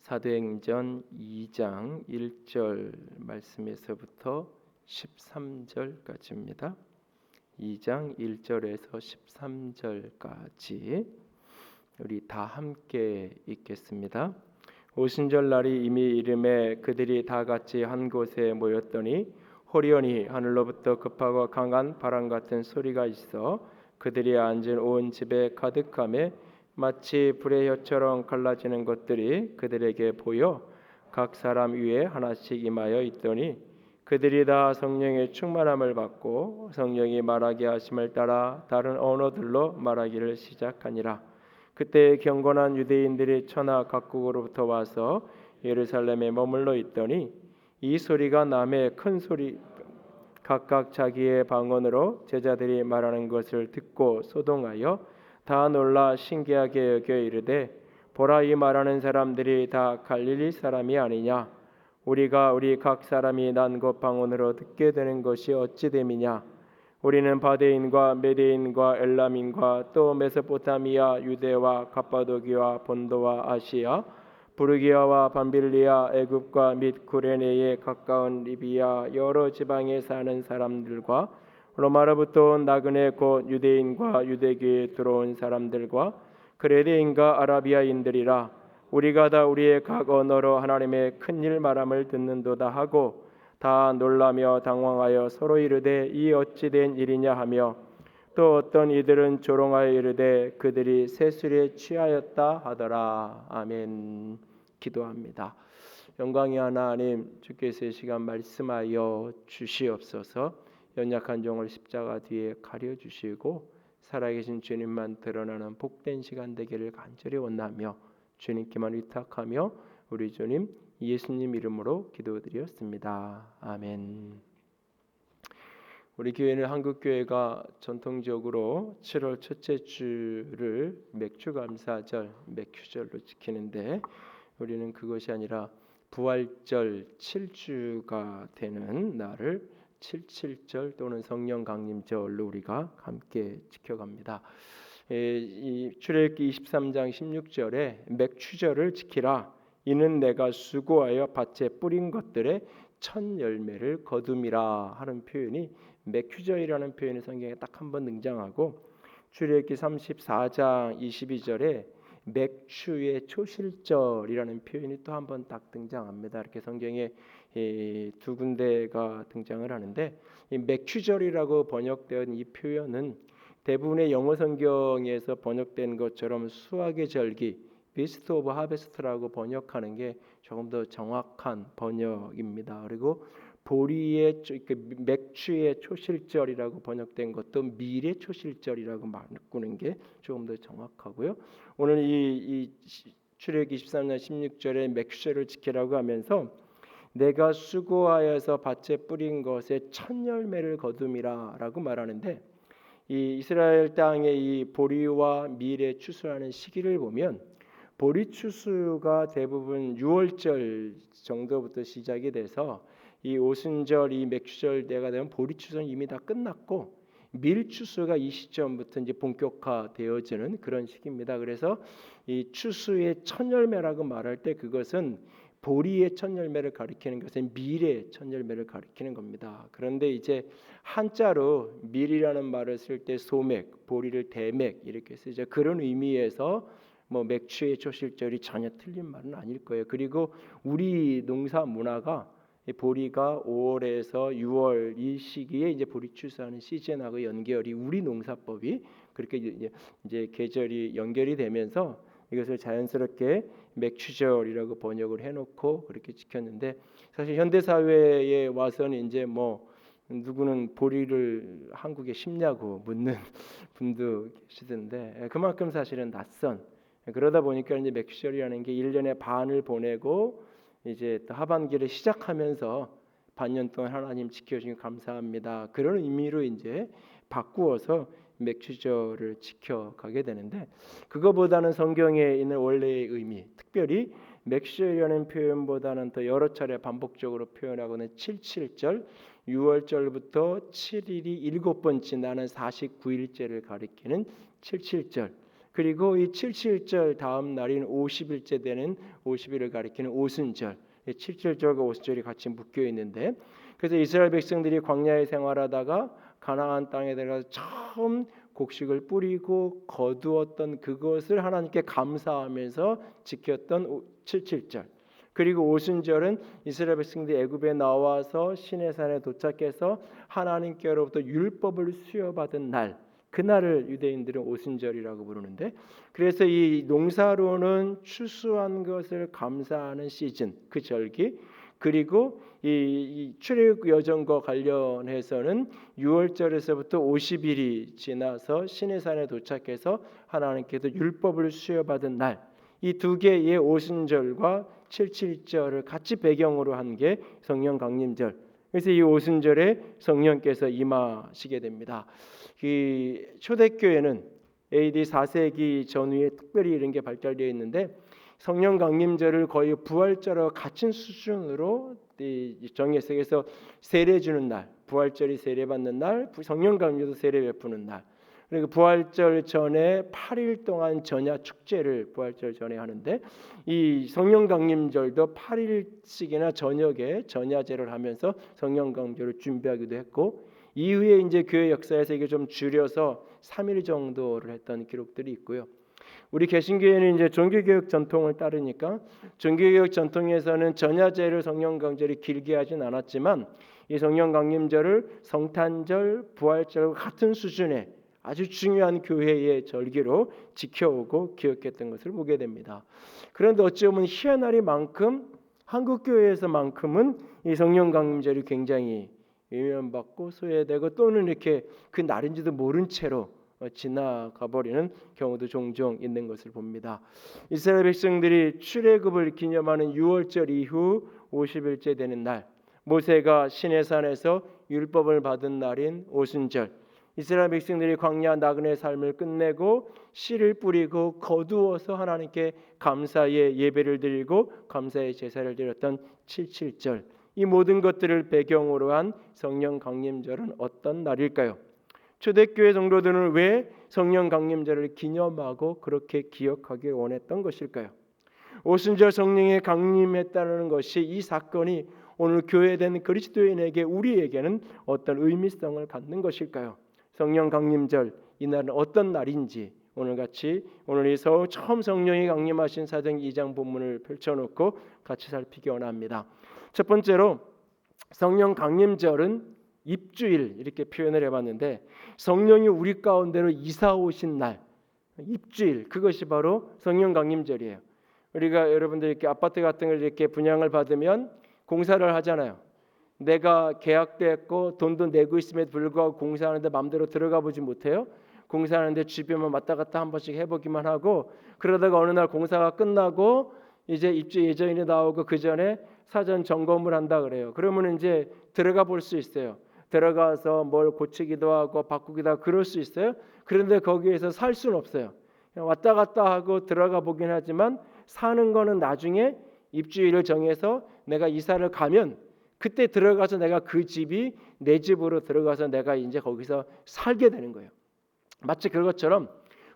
사도행전 2장 1절 말씀에서부터 13절까지입니다. 2장 1절에서 13절까지 우리 다 함께 읽겠습니다. 오순절 날이 이미 이름에 그들이 다 같이 한 곳에 모였더니 호련히 하늘로부터 급하고 강한 바람 같은 소리가 있어 그들이 앉은 온 집에 가득하며 마치 불의 혀처럼 갈라지는 것들이 그들에게 보여 각 사람 위에 하나씩 임하여 있더니 그들이 다 성령의 충만함을 받고 성령이 말하게 하심을 따라 다른 언어들로 말하기를 시작하니라. 그때 경건한 유대인들이 천하 각국으로부터 와서 예루살렘에 머물러 있더니 이 소리가 남의 큰 소리 각각 자기의 방언으로 제자들이 말하는 것을 듣고 소동하여 다 놀라 신기하게 여겨 이르되 보라, 이 말하는 사람들이 다 갈릴리 사람이 아니냐? 우리가 우리 각 사람이 난 것 방언으로 듣게 되는 것이 어찌 됨이냐? 우리는 바데인과 메데인과 엘람인과 또 메소포타미아, 유대와 갑바도기와 본도와 아시아, 부르기아와 밤빌리아, 애굽과 및 구레네에 가까운 리비아 여러 지방에 사는 사람들과 로마로부터 온 나그네 곧 유대인과 유대교에 들어온 사람들과 그레데인과 아라비아인들이라. 우리가 다 우리의 각 언어로 하나님의 큰일 말함을 듣는도다 하고 다 놀라며 당황하여 서로 이르되 이 어찌 된 일이냐 하며 또 어떤 이들은 조롱하여 이르되 그들이 새술에 취하였다 하더라. 아멘. 기도합니다. 영광의 하나님, 주께서 이 시간 말씀하여 주시옵소서. 연약한 종을 십자가 뒤에 가려주시고 살아계신 주님만 드러나는 복된 시간 되기를 간절히 원하며 주님께만 위탁하며 우리 주님 예수님 이름으로 기도드렸습니다. 아멘. 우리 교회는 한국교회가 전통적으로 7월 첫째 주를 맥주감사절, 맥주절로 지키는데 우리는 그것이 아니라 부활절 7주가 되는 날을 77절 또는 성령 강림절로 우리가 함께 지켜갑니다. 이 출애굽기 23장 16절에 맥추절을 지키라. 이는 내가 수고하여 밭에 뿌린 것들의 첫 열매를 거둠이라 하는 표현이 맥추절이라는 표현이 성경에 딱 한 번 등장하고 출애굽기 34장 22절에 맥추의 초실절이라는 표현이 또 한 번 딱 등장합니다. 이렇게 성경에 두 군데가 등장을 하는데 이 맥추절이라고 번역된 이 표현은 대부분의 영어 성경에서 번역된 것처럼 수확의 절기, 비스트 오브 하베스트라고 번역하는 게 조금 더 정확한 번역입니다. 그리고 보리의 맥추의 초실절이라고 번역된 것도 밀의 초실절이라고 바꾸는 게 조금 더 정확하고요. 오늘 이 출애굽기 23장 16절에 맥추절을 지키라고 하면서 내가 수고하여서 밭에 뿌린 것의 첫 열매를 거둠이라라고 말하는데 이 이스라엘 땅의 이 보리와 밀의 추수하는 시기를 보면 보리 추수가 대부분 6월절 정도부터 시작이 돼서 이 오순절, 이 맥추절 때가 되면 보리 추수는 이미 다 끝났고 밀 추수가 이 시점부터 이제 본격화되어지는 그런 시기입니다. 그래서 이 추수의 첫 열매라고 말할 때 그것은 보리의 첫 열매를 가리키는 것은 밀의 첫 열매를 가리키는 겁니다. 그런데 이제 한자로 밀이라는 말을 쓸 때 소맥, 보리를 대맥 이렇게 쓰죠. 그런 의미에서 뭐 맥추의 초실절이 전혀 틀린 말은 아닐 거예요. 그리고 우리 농사 문화가 보리가 5월에서 6월 이 시기에 이제 보리 추수하는 시즌하고 연결이 우리 농사법이 그렇게 이제 계절이 연결이 되면서 이것을 자연스럽게 맥추절이라고 번역을 해놓고 그렇게 지켰는데 사실 현대 사회에 와서는 이제 뭐 누구는 보리를 한국에 심냐고 묻는 분도 계시던데 그만큼 사실은 낯선 그러다 보니까 이제 맥추절이라는 게 1년의 반을 보내고 이제 또 하반기를 시작하면서 반년 동안 하나님 지켜주시니 감사합니다. 그런 의미로 이제 바꾸어서 맥추절을 지켜가게 되는데 그거보다는 성경에 있는 원래의 의미, 특별히 맥추절이라는 표현보다는 더 여러 차례 반복적으로 표현하고는 77절, 6월절부터 7일이 7번 지나는 49일째를 가리키는 77절. 그리고 이 77절 다음 날인 50일째 되는 50일을 가리키는 오순절, 77절과 오순절이 같이 묶여 있는데, 그래서 이스라엘 백성들이 광야에 생활하다가 가나안 땅에 들어가서 처음 곡식을 뿌리고 거두었던 그것을 하나님께 감사하면서 지켰던 77절, 그리고 오순절은 이스라엘 백성들이 애굽에 나와서 시내산에 도착해서 하나님께로부터 율법을 수여받은 날, 그날을 유대인들은 오순절이라고 부르는데, 그래서 이 농사로는 추수한 것을 감사하는 시즌, 그 절기, 그리고 이 출애굽 여정과 관련해서는 6월절에서부터 50일이 지나서 시내산에 도착해서 하나님께서 율법을 수여받은 날, 이 두 개의 오순절과 77절을 같이 배경으로 한 게 성령 강림절. 그래서 이 오순절에 성령께서 임하시게 됩니다. 이 초대교회는 AD 4세기 전후에 특별히 이런 게 발달되어 있는데, 성령 강림절을 거의 부활절과 같은 수준으로 정했어요. 그래서 세례 주는 날, 부활절이 세례 받는 날, 성령 강림절도 세례 베푸는 날. 그리고 부활절 전에 8일 동안 전야 축제를 부활절 전에 하는데, 이 성령 강림절도 8일씩이나 저녁에 전야제를 하면서 성령 강림절을 준비하기도 했고, 이후에 이제 교회 역사에서 이게 좀 줄여서 3일 정도를 했던 기록들이 있고요. 우리 개신교회는 이제 종교개혁 전통을 따르니까 종교개혁 전통에서는 전야제를 성령 강림절이 길게 하진 않았지만, 이 성령 강림절을 성탄절, 부활절과 같은 수준의 아주 중요한 교회의 절기로 지켜오고 기억했던 것을 보게 됩니다. 그런데 어찌 보면 희한하리만큼 한국 교회에서만큼은 이 성령 강림절이 굉장히 외면받고 소외되고, 또는 이렇게 그 날인지도 모른 채로 지나가 버리는 경우도 종종 있는 것을 봅니다. 이스라엘 백성들이 출애굽을 기념하는 6월절 이후 50일째 되는 날, 모세가 시내산에서 율법을 받은 날인 오순절, 이스라엘 백성들이 광야 나그네 삶을 끝내고 씨를 뿌리고 거두어서 하나님께 감사의 예배를 드리고 감사의 제사를 드렸던 77절, 이 모든 것들을 배경으로 한 성령 강림절은 어떤 날일까요? 초대교회 성도들은 왜 성령 강림절을 기념하고 그렇게 기억하길 원했던 것일까요? 오순절 성령의 강림했다는 것이, 이 사건이 오늘 교회된 그리스도인에게, 우리에게는 어떤 의미성을 갖는 것일까요? 성령 강림절, 이날은 어떤 날인지 오늘 이 처음 성령이 강림하신 사도행 2장 본문을 펼쳐놓고 같이 살피기 원합니다. 첫 번째로 성령 강림절은 입주일, 이렇게 표현을 해봤는데, 성령이 우리 가운데로 이사 오신 날, 입주일, 그것이 바로 성령 강림절이에요. 우리가 여러분들 이렇게 아파트 같은 걸 이렇게 분양을 받으면 공사를 하잖아요. 내가 계약됐고 돈도 내고 있음에도 불구하고 공사하는데 마음대로 들어가 보지 못해요. 공사하는데 주변만 왔다 갔다 한 번씩 해보기만 하고, 그러다가 어느 날 공사가 끝나고 이제 입주 예정일이 나오고 그 전에 사전 점검을 한다 그래요. 그러면 이제 들어가 볼 수 있어요. 들어가서 뭘 고치기도 하고 바꾸기도 하고 그럴 수 있어요. 그런데 거기에서 살 수는 없어요. 그냥 왔다 갔다 하고 들어가 보긴 하지만, 사는 거는 나중에 입주일을 정해서 내가 이사를 가면 그때 들어가서 내가 그 집이 내 집으로 들어가서 내가 이제 거기서 살게 되는 거예요. 마치 그것처럼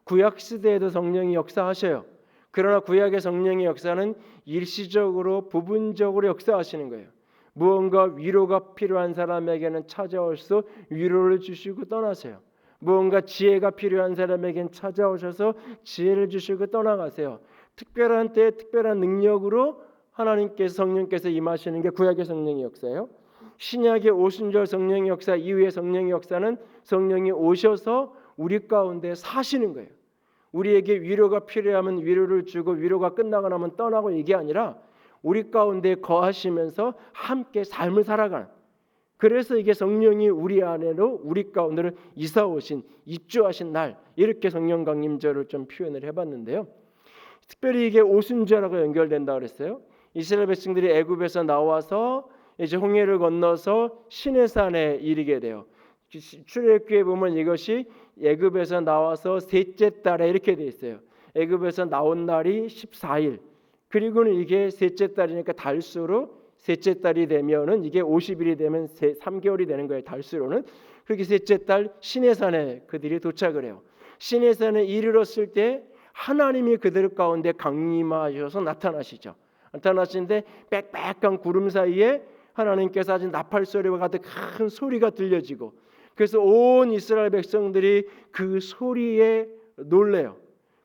구약 시대에도 성령이 역사하셔요. 그러나 구약의 성령의 역사는 일시적으로 부분적으로 역사하시는 거예요. 무언가 위로가 필요한 사람에게는 찾아오셔서 위로를 주시고 떠나세요. 무언가 지혜가 필요한 사람에게는 찾아오셔서 지혜를 주시고 떠나가세요. 특별한 때에 특별한 능력으로 하나님께서, 성령께서 임하시는 게 구약의 성령의 역사예요. 신약의 오순절 성령의 역사 이후의 성령의 역사는 성령이 오셔서 우리 가운데 사시는 거예요. 우리에게 위로가 필요하면 위로를 주고, 위로가 끝나고 나면 떠나고, 이게 아니라 우리 가운데 거하시면서 함께 삶을 살아가는, 그래서 이게 성령이 우리 안으로, 우리 가운데로 이사 오신, 입주하신 날, 이렇게 성령 강림절을 좀 표현을 해봤는데요. 특별히 이게 오순절하고 연결된다 그랬어요. 이스라엘 백성들이 애굽에서 나와서 이제 홍해를 건너서 시내산에 이르게 돼요. 출애굽기에 보면 이것이 애굽에서 나와서 셋째 달에 이렇게 돼 있어요. 애굽에서 나온 날이 14일. 그리고는 이게 셋째 달이니까 달수로 셋째 달이 되면은 이게 50일이 되면 3개월이 되는 거예요. 달수로는. 그렇게 셋째 달 시내산에 그들이 도착을 해요. 시내산에 이르렀을 때 하나님이 그들 가운데 강림하셔서 나타나시죠. 나타나시는데 빽빽한 구름 사이에 하나님께서 아주 나팔 소리와 같은 큰 소리가 들려지고, 그래서 온 이스라엘 백성들이 그 소리에 놀래요.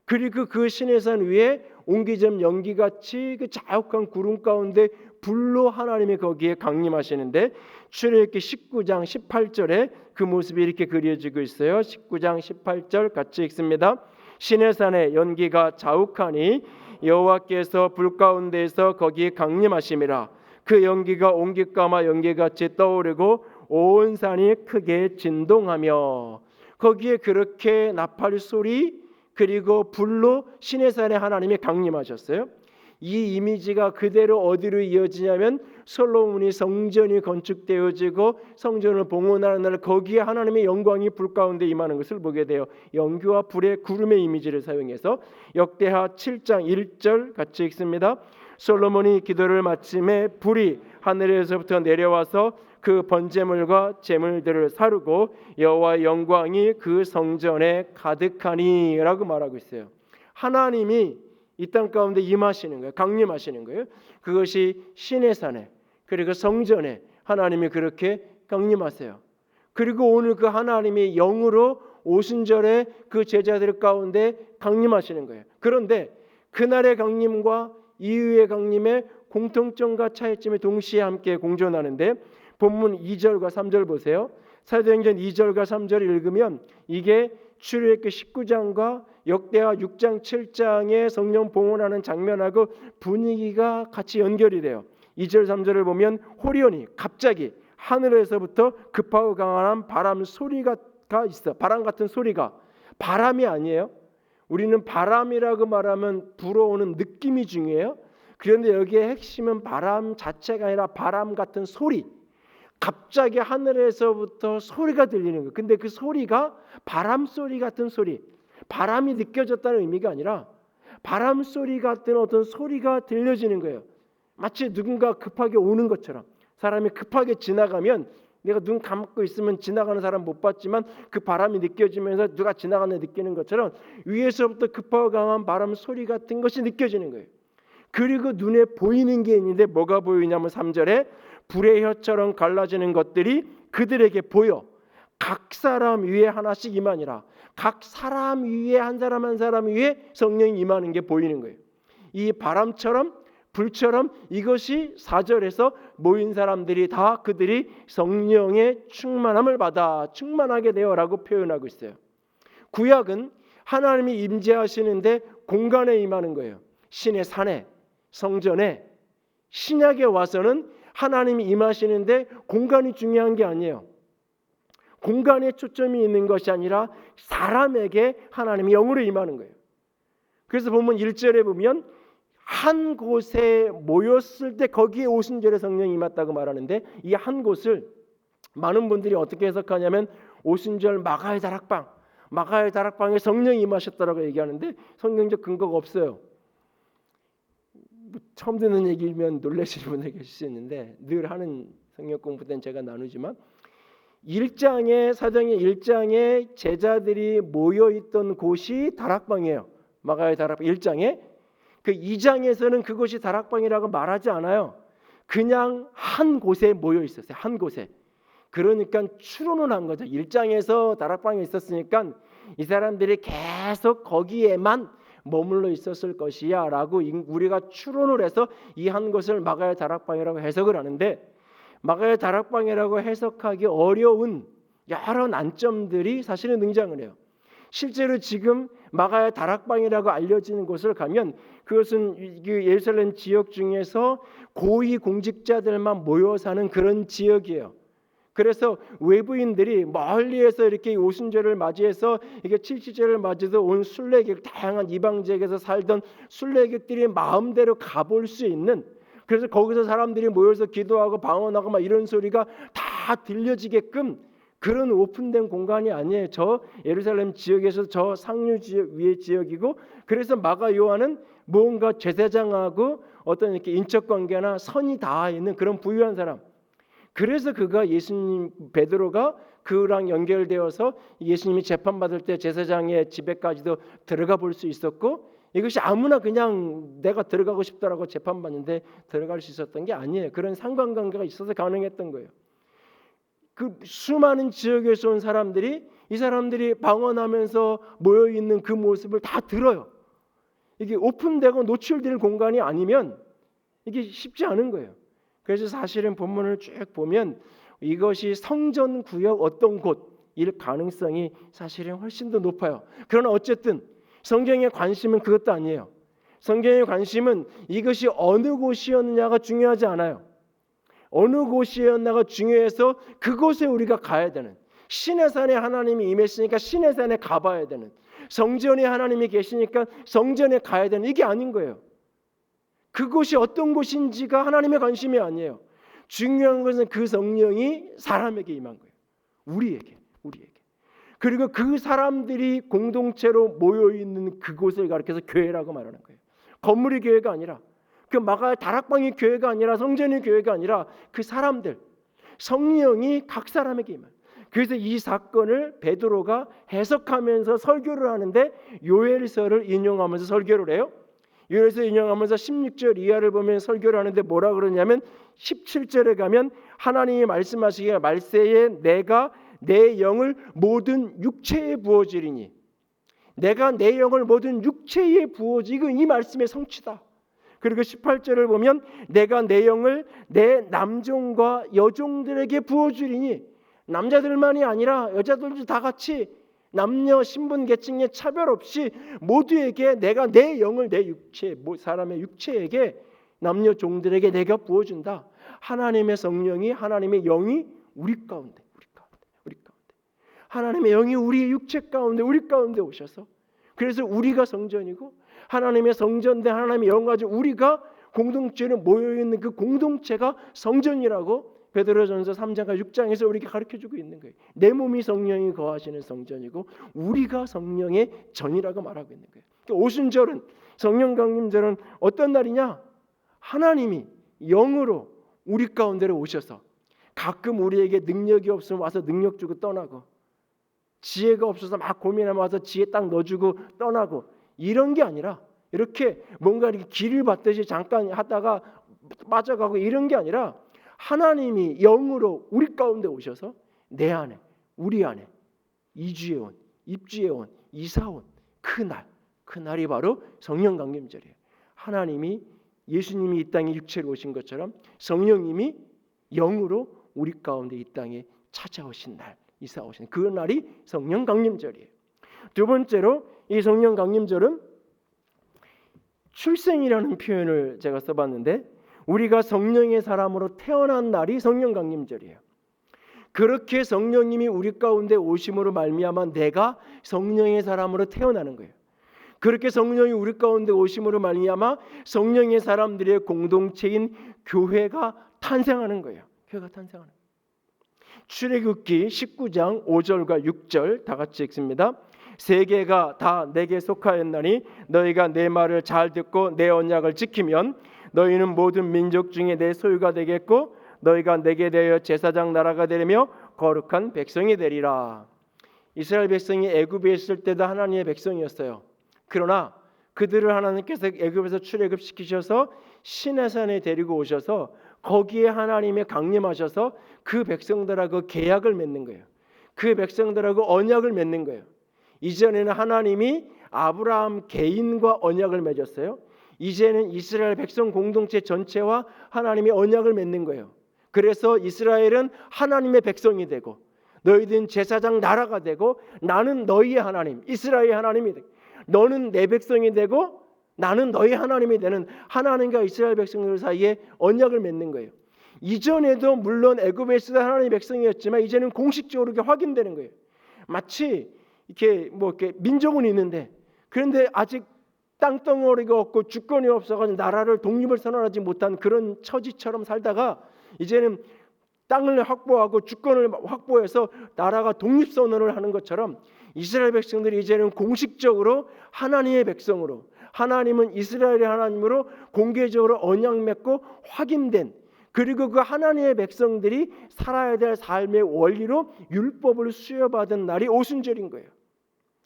그리고 그 시내산 위에 옹기점 연기같이 그 자욱한 구름 가운데 불로 하나님이 거기에 강림하시는데, 출애굽기 19장 18절에 그 모습이 이렇게 그려지고 있어요. 19장 18절 같이 읽습니다. 시내산에 연기가 자욱하니 여호와께서 불 가운데에서 거기에 강림하심이라. 그 연기가 옹기까마 연기같이 떠오르고 온 산이 크게 진동하며, 거기에 그렇게 나팔 소리 그리고 불로 시내산에 하나님이 강림하셨어요. 이 이미지가 그대로 어디로 이어지냐면 솔로몬이 성전이 건축되어지고 성전을 봉헌하는 날 거기에 하나님의 영광이 불 가운데 임하는 것을 보게 돼요. 연기와 불의 구름의 이미지를 사용해서 역대하 7장 1절 같이 읽습니다. 솔로몬이 기도를 마침에 불이 하늘에서부터 내려와서 그 번제물과 제물들을 사르고 여호와의 영광이 그 성전에 가득하니 라고 말하고 있어요. 하나님이 이 땅 가운데 임하시는 거예요. 강림하시는 거예요. 그것이 시내산에 그리고 성전에 하나님이 그렇게 강림하세요. 그리고 오늘 그 하나님이 영으로 오순절에 그 제자들 가운데 강림하시는 거예요. 그런데 그날의 강림과 이후의 강림의 공통점과 차이점이 동시에 함께 공존하는데, 본문 2절과 3절 보세요. 사도행전 2절과 3절을 읽으면 이게 출애굽기 19장과 역대하 6장 7장의 성령 봉헌하는 장면하고 분위기가 같이 연결이 돼요. 2절 3절을 보면 호련히 갑자기 하늘에서부터 급하고 강한 바람 소리가 있어. 바람 같은 소리가. 바람이 아니에요. 우리는 바람이라고 말하면 불어오는 느낌이 중요해요. 그런데 여기에 핵심은 바람 자체가 아니라 바람 같은 소리. 갑자기 하늘에서부터 소리가 들리는 거예요. 근데 그 소리가 바람 소리 같은 소리. 바람이 느껴졌다는 의미가 아니라 바람 소리 같은 어떤 소리가 들려지는 거예요. 마치 누군가 급하게 오는 것처럼. 사람이 급하게 지나가면 내가 눈 감고 있으면 지나가는 사람 못 봤지만 그 바람이 느껴지면서 누가 지나가는 느끼는 것처럼 위에서부터 급하고 강한 바람 소리 같은 것이 느껴지는 거예요. 그리고 눈에 보이는 게 있는데 뭐가 보이냐면 3절에 불의 혀처럼 갈라지는 것들이 그들에게 보여 각 사람 위에 하나씩 임하니라. 각 사람 위에 한 사람 한 사람 위에 성령이 임하는 게 보이는 거예요. 이 바람처럼 불처럼 이것이 4절에서 모인 사람들이 다 그들이 성령의 충만함을 받아 충만하게 되어라고 표현하고 있어요. 구약은 하나님이 임재하시는데 공간에 임하는 거예요. 신의 산에 성전에. 신약에 와서는 하나님이 임하시는데 공간이 중요한 게 아니에요. 공간에 초점이 있는 것이 아니라 사람에게 하나님이 영으로 임하는 거예요. 그래서 보면 1절에 보면 한 곳에 모였을 때 거기에 오순절에 성령이 임했다고 말하는데, 이 한 곳을 많은 분들이 어떻게 해석하냐면 오순절 마가의 다락방에 성령이 임하셨다라고 얘기하는데 성경적 근거가 없어요. 처음 듣는 얘기면 놀라시는 분들 계실 수 있는데 늘 하는 성경 공부 때는 제가 나누지만, 1장에 사도행전 1장에 제자들이 모여 있던 곳이 다락방이에요. 마가의 다락방 1장에. 그 2장에서는 그곳이 다락방이라고 말하지 않아요. 그냥 한 곳에 모여 있었어요. 한 곳에. 그러니까 추론을 한 거죠. 1장에서 다락방에 있었으니까 이 사람들이 계속 거기에만 머물러 있었을 것이야 라고 우리가 추론을 해서 이 한 곳을 마가의 다락방이라고 해석을 하는데, 마가의 다락방이라고 해석하기 어려운 여러 난점들이 사실은 등장을 해요. 실제로 지금 마가의 다락방이라고 알려지는 곳을 가면 그것은 예루살렘 지역 중에서 고위 공직자들만 모여 사는 그런 지역이에요. 그래서 외부인들이 멀리에서 이렇게 오순절을 맞이해서 이게 칠칠절을 맞이해서 온 순례객, 다양한 이방 지역에서 살던 순례객들이 마음대로 가볼 수 있는, 그래서 거기서 사람들이 모여서 기도하고 방언하고 막 이런 소리가 다 들려지게끔 그런 오픈된 공간이 아니에요. 저 예루살렘 지역에서 저 상류 지역 위의 지역이고, 그래서 마가 요한은 뭔가 제사장하고 어떤 이렇게 인적 관계나 선이 닿아 있는 그런 부유한 사람, 그래서 그가 예수님 베드로가 그랑 연결되어서 예수님이 재판받을 때 제사장의 집에까지도 들어가 볼 수 있었고, 이것이 아무나 그냥 내가 들어가고 싶다라고 재판받는데 들어갈 수 있었던 게 아니에요. 그런 상관관계가 있어서 가능했던 거예요. 그 수많은 지역에서 온 사람들이, 이 사람들이 방언하면서 모여 있는 그 모습을 다 들어요. 이게 오픈되고 노출될 공간이 아니면 이게 쉽지 않은 거예요. 그래서 사실은 본문을 쭉 보면 이것이 성전 구역 어떤 곳일 가능성이 사실은 훨씬 더 높아요. 그러나 어쨌든 성경의 관심은 그것도 아니에요. 성경의 관심은 이것이 어느 곳이었느냐가 중요하지 않아요. 어느 곳이었나가 중요해서 그곳에 우리가 가야 되는, 신의 산에 하나님이 임했으니까 신의 산에 가봐야 되는, 성전에 하나님이 계시니까 성전에 가야 되는, 이게 아닌 거예요. 그곳이 어떤 곳인지가 하나님의 관심이 아니에요. 중요한 것은 그 성령이 사람에게 임한 거예요. 우리에게. 그리고 그 사람들이 공동체로 모여 있는 그곳을 가리켜서 교회라고 말하는 거예요. 건물이 교회가 아니라, 그 마가의 다락방이 교회가 아니라, 성전이 교회가 아니라 그 사람들, 성령이 각 사람에게 임한. 그래서 이 사건을 베드로가 해석하면서 설교를 하는데 요엘서를 인용하면서 설교를 해요. 요엘서 인용하면서 16절 이하를 보면 설교를 하는데 뭐라 그러냐면 17절에 가면 하나님이 말씀하시기에 말세에 내가 내 영을 모든 육체에 부어주리니, 내가 내 영을 모든 육체에 부어주고, 이 말씀의 성취다. 그리고 18절을 보면 내가 내 영을 내 남종과 여종들에게 부어주리니, 남자들만이 아니라 여자들도 다 같이 남녀 신분 계층의 차별 없이 모두에게 내가 내 영을 내 육체, 사람의 육체에게, 남녀 종들에게 내가 부어준다. 하나님의 성령이, 하나님의 영이 우리 가운데 하나님의 영이 우리의 육체 가운데, 우리 가운데 오셔서, 그래서 우리가 성전이고 하나님의 성전대 하나님의 영 가지고 우리가 공동체로 모여있는 그 공동체가 성전이라고 베드로전서 3장과 6장에서 우리에게 가르쳐주고 있는 거예요. 내 몸이 성령이 거하시는 성전이고 우리가 성령의 전이라고 말하고 있는 거예요. 오순절은, 성령 강림절은 어떤 날이냐? 하나님이 영으로 우리 가운데로 오셔서, 가끔 우리에게 능력이 없으면 와서 능력 주고 떠나고, 지혜가 없어서 막 고민하면 와서 지혜 딱 넣어주고 떠나고, 이런 게 아니라 이렇게 뭔가 이렇게 길을 받듯이 잠깐 하다가 빠져가고 이런 게 아니라 하나님이 영으로 우리 가운데 오셔서 내 안에, 우리 안에 이주해 온, 입주해 온, 이사 온 그날이 바로 성령 강림절이에요. 하나님이, 예수님이 이 땅에 육체로 오신 것처럼 성령님이 영으로 우리 가운데 이 땅에 찾아오신 날, 이사 오신 그 날이 성령 강림절이에요. 두 번째로 이 성령 강림절은 출생이라는 표현을 제가 써봤는데, 우리가 성령의 사람으로 태어난 날이 성령 강림절이에요. 그렇게 성령님이 우리 가운데 오심으로 말미암아 내가 성령의 사람으로 태어나는 거예요. 그렇게 성령이 우리 가운데 오심으로 말미암아 성령의 사람들의 공동체인 교회가 탄생하는 거예요. 교회가 탄생하는 거예요. 출애굽기 19장 5절과 6절 다 같이 읽습니다. 세계가 다 내게 속하였나니 너희가 내 말을 잘 듣고 내 언약을 지키면 너희는 모든 민족 중에 내 소유가 되겠고 너희가 내게 대하여 제사장 나라가 되며 거룩한 백성이 되리라. 이스라엘 백성이 애굽에 있을 때도 하나님의 백성이었어요. 그러나 그들을 하나님께서 애굽에서 출애굽시키셔서 시내산에 데리고 오셔서 거기에 하나님의 강림하셔서 그 백성들하고 계약을 맺는 거예요. 그 백성들하고 언약을 맺는 거예요. 이전에는 하나님이 아브라함 개인과 언약을 맺었어요. 이제는 이스라엘 백성 공동체 전체와 하나님이 언약을 맺는 거예요. 그래서 이스라엘은 하나님의 백성이 되고 너희들은 제사장 나라가 되고 나는 너희의 하나님, 이스라엘의 하나님이 되고 너는 내 백성이 되고 나는 너희 하나님이 되는, 하나님과 이스라엘 백성들 사이에 언약을 맺는 거예요. 이전에도 물론 애굽에 있을 때 하나님의 백성이었지만 이제는 공식적으로 이렇게 확인되는 거예요. 마치 이렇게 민족은 있는데 그런데 아직 땅덩어리가 없고 주권이 없어가지고 나라를 독립을 선언하지 못한 그런 처지처럼 살다가 이제는 땅을 확보하고 주권을 확보해서 나라가 독립 선언을 하는 것처럼 이스라엘 백성들이 이제는 공식적으로 하나님의 백성으로, 하나님은 이스라엘의 하나님으로 공개적으로 언약 맺고 확인된 그리고 그 하나님의 백성들이 살아야 될 삶의 원리로 율법을 수여받은 날이 오순절인 거예요.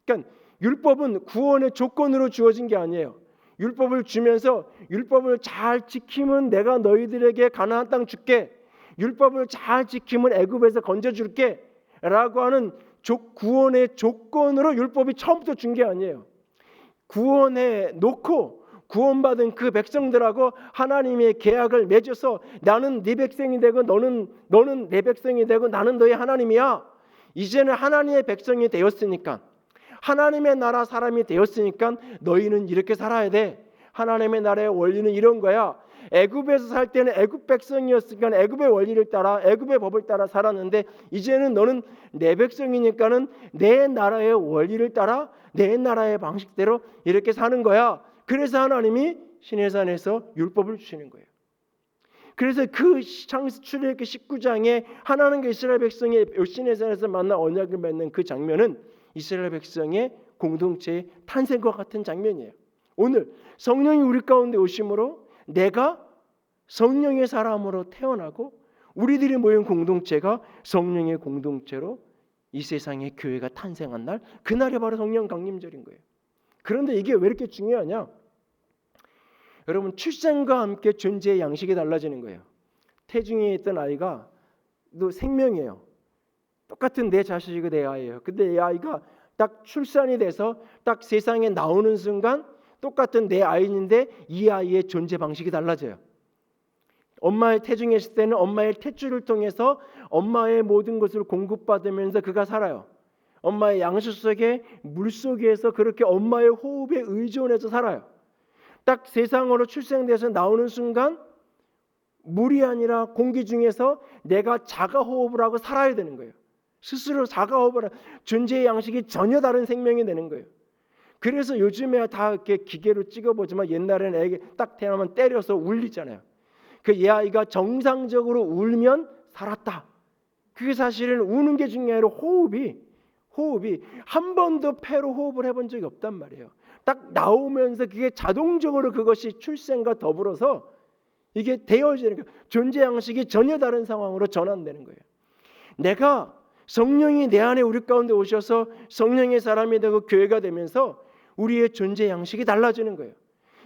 그러니까 율법은 구원의 조건으로 주어진 게 아니에요. 율법을 주면서 율법을 잘 지키면 내가 너희들에게 가나안 땅 줄게. 율법을 잘 지키면 애굽에서 건져줄게 라고 하는 구원의 조건으로 율법이 처음부터 준 게 아니에요. 구원해 놓고 구원받은 그 백성들하고 하나님의 계약을 맺어서 나는 네 백성이 되고 너는 내 백성이 되고 나는 너의 하나님이야. 이제는 하나님의 백성이 되었으니까, 하나님의 나라 사람이 되었으니까 너희는 이렇게 살아야 돼. 하나님의 나라의 원리는 이런 거야. 애굽에서 살 때는 애굽 백성이었으니까 애굽의 원리를 따라 애굽의 법을 따라 살았는데 이제는 너는 내 백성이니까는 내 나라의 원리를 따라 내 나라의 방식대로 이렇게 사는 거야. 그래서 하나님이 시내산에서 율법을 주시는 거예요. 그래서 그 창세기 출애굽기 19장에 하나님과 이스라엘 백성이 시내산에서 만나 언약을 맺는 그 장면은 이스라엘 백성의 공동체의 탄생과 같은 장면이에요. 오늘 성령이 우리 가운데 오심으로 내가 성령의 사람으로 태어나고 우리들이 모인 공동체가 성령의 공동체로 이 세상의 교회가 탄생한 날, 그날이 바로 성령 강림절인 거예요. 그런데 이게 왜 이렇게 중요하냐? 여러분, 출생과 함께 존재의 양식이 달라지는 거예요. 태중에 있던 아이가 또 생명이에요. 똑같은 내 자식이고 내 아이예요. 근데 이 아이가 딱 출산이 돼서 딱 세상에 나오는 순간 똑같은 내 아이인데 이 아이의 존재 방식이 달라져요. 엄마의 태중에 있을 때는 엄마의 탯줄을 통해서 엄마의 모든 것을 공급받으면서 그가 살아요. 엄마의 양수 속에 물 속에서 그렇게 엄마의 호흡에 의존해서 살아요. 딱 세상으로 출생돼서 나오는 순간 물이 아니라 공기 중에서 내가 자가 호흡을 하고 살아야 되는 거예요. 스스로 자가 호흡을 하고 존재의 양식이 전혀 다른 생명이 되는 거예요. 그래서 요즘에 다 이렇게 기계로 찍어보지만 옛날에는 애기 딱 태어나면 때려서 울리잖아요. 그 이 아이가 정상적으로 울면 살았다. 그게 사실은 우는 게 중요해 아니라 호흡이 한 번도 폐로 호흡을 해본 적이 없단 말이에요. 딱 나오면서 그게 자동적으로 그것이 출생과 더불어서 이게 되어지는 거예요. 존재 양식이 전혀 다른 상황으로 전환되는 거예요. 내가 성령이 내 안에 우리 가운데 오셔서 성령의 사람이 되고 교회가 되면서 우리의 존재 양식이 달라지는 거예요.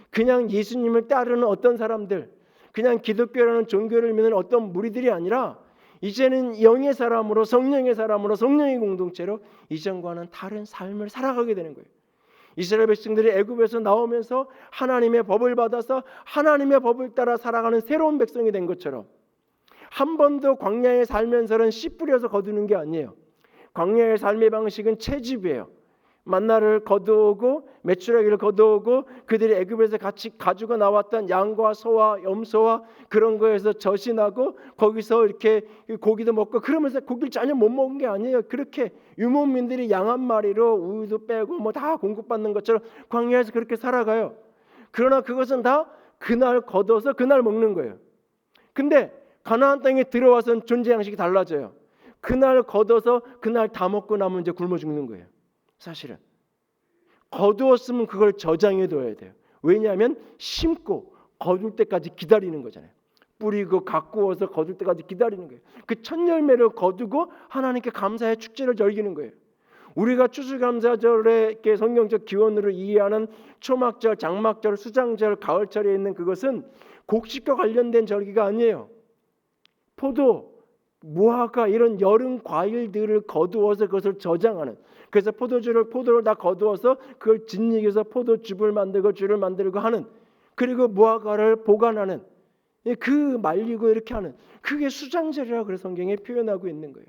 그냥 예수님을 따르는 어떤 사람들, 그냥 기독교라는 종교를 믿는 어떤 무리들이 아니라 이제는 영의 사람으로 성령의 사람으로 성령의 공동체로 이전과는 다른 삶을 살아가게 되는 거예요. 이스라엘 백성들이 애굽에서 나오면서 하나님의 법을 받아서 하나님의 법을 따라 살아가는 새로운 백성이 된 것처럼 한 번도 광야에 살면서는 씨 뿌려서 거두는 게 아니에요. 광야의 삶의 방식은 채집이에요. 만나를 거두오고 메추라기를 거두오고 그들이 애굽에서 같이 가지고 나왔던 양과 소와 염소와 그런 거에서 젖이나고 거기서 이렇게 고기도 먹고 그러면서 고기를 전혀 못 먹은 게 아니에요. 그렇게 유목민들이 양 한 마리로 우유도 빼고 뭐 다 공급받는 것처럼 광야에서 그렇게 살아가요. 그러나 그것은 다 그날 거둬서 그날 먹는 거예요. 근데 가나안 땅에 들어와서는 존재 양식이 달라져요. 그날 거둬서 그날 다 먹고 나면 이제 굶어 죽는 거예요. 사실은 거두었으면 그걸 저장해 둬야 돼요. 왜냐하면 심고 거둘 때까지 기다리는 거잖아요. 뿌리고 가꾸어서 거둘 때까지 기다리는 거예요. 그 첫 열매를 거두고 하나님께 감사의 축제를 즐기는 거예요. 우리가 추수감사절의 성경적 기원으로 이해하는 초막절, 장막절, 수장절, 가을철에 있는 그것은 곡식과 관련된 절기가 아니에요. 포도, 무화과 이런 여름 과일들을 거두어서 그것을 저장하는, 그래서 포도를 다 거두어서 그걸 짓이겨서 포도즙을 만들고 주를 만들고 하는, 그리고 무화과를 보관하는, 그 말리고 이렇게 하는, 그게 수장절이라고 그래서 성경에 표현하고 있는 거예요.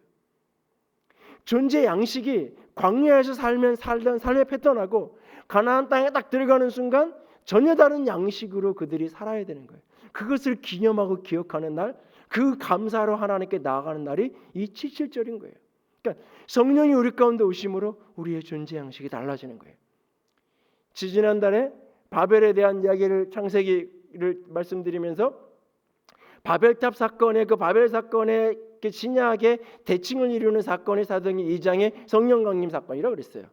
존재 양식이 광야에서 살던 삶의 패턴하고 가나안 땅에 딱 들어가는 순간 전혀 다른 양식으로 그들이 살아야 되는 거예요. 그것을 기념하고 기억하는 날, 그 감사로 하나님께 나아가는 날이 이 칠칠절인 거예요. 그러니까 성령이 우리 가운데 오심으로 우리의 존재 양식이 달라지는 거예요. 지난달에 바벨에 대한 이야기를 창세기를 말씀드리면서 바벨탑 사건의 그 바벨 사건의 신약의 대칭을 이루는 사건이 사도행전 2장의 성령 강림 사건이라고 그랬어요.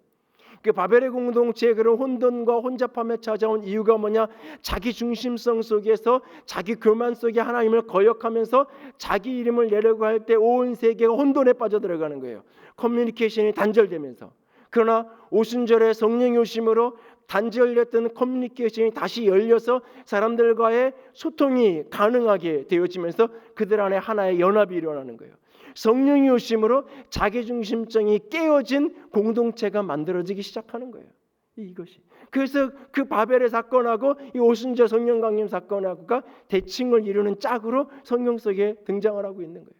그 바벨의 공동체의 그런 혼돈과 혼잡함에 찾아온 이유가 뭐냐? 자기 중심성 속에서 자기 교만 속에 하나님을 거역하면서 자기 이름을 내려고 할 때 온 세계가 혼돈에 빠져들어가는 거예요. 커뮤니케이션이 단절되면서. 그러나 오순절에 성령이 오심으로 단절됐던 커뮤니케이션이 다시 열려서 사람들과의 소통이 가능하게 되어지면서 그들 안에 하나의 연합이 일어나는 거예요. 성령이 오심으로 자기중심성이 깨어진 공동체가 만들어지기 시작하는 거예요. 이것이. 그래서 그 바벨의 사건하고 이 오순절 성령 강림 사건하고가 대칭을 이루는 짝으로 성경 속에 등장을 하고 있는 거예요.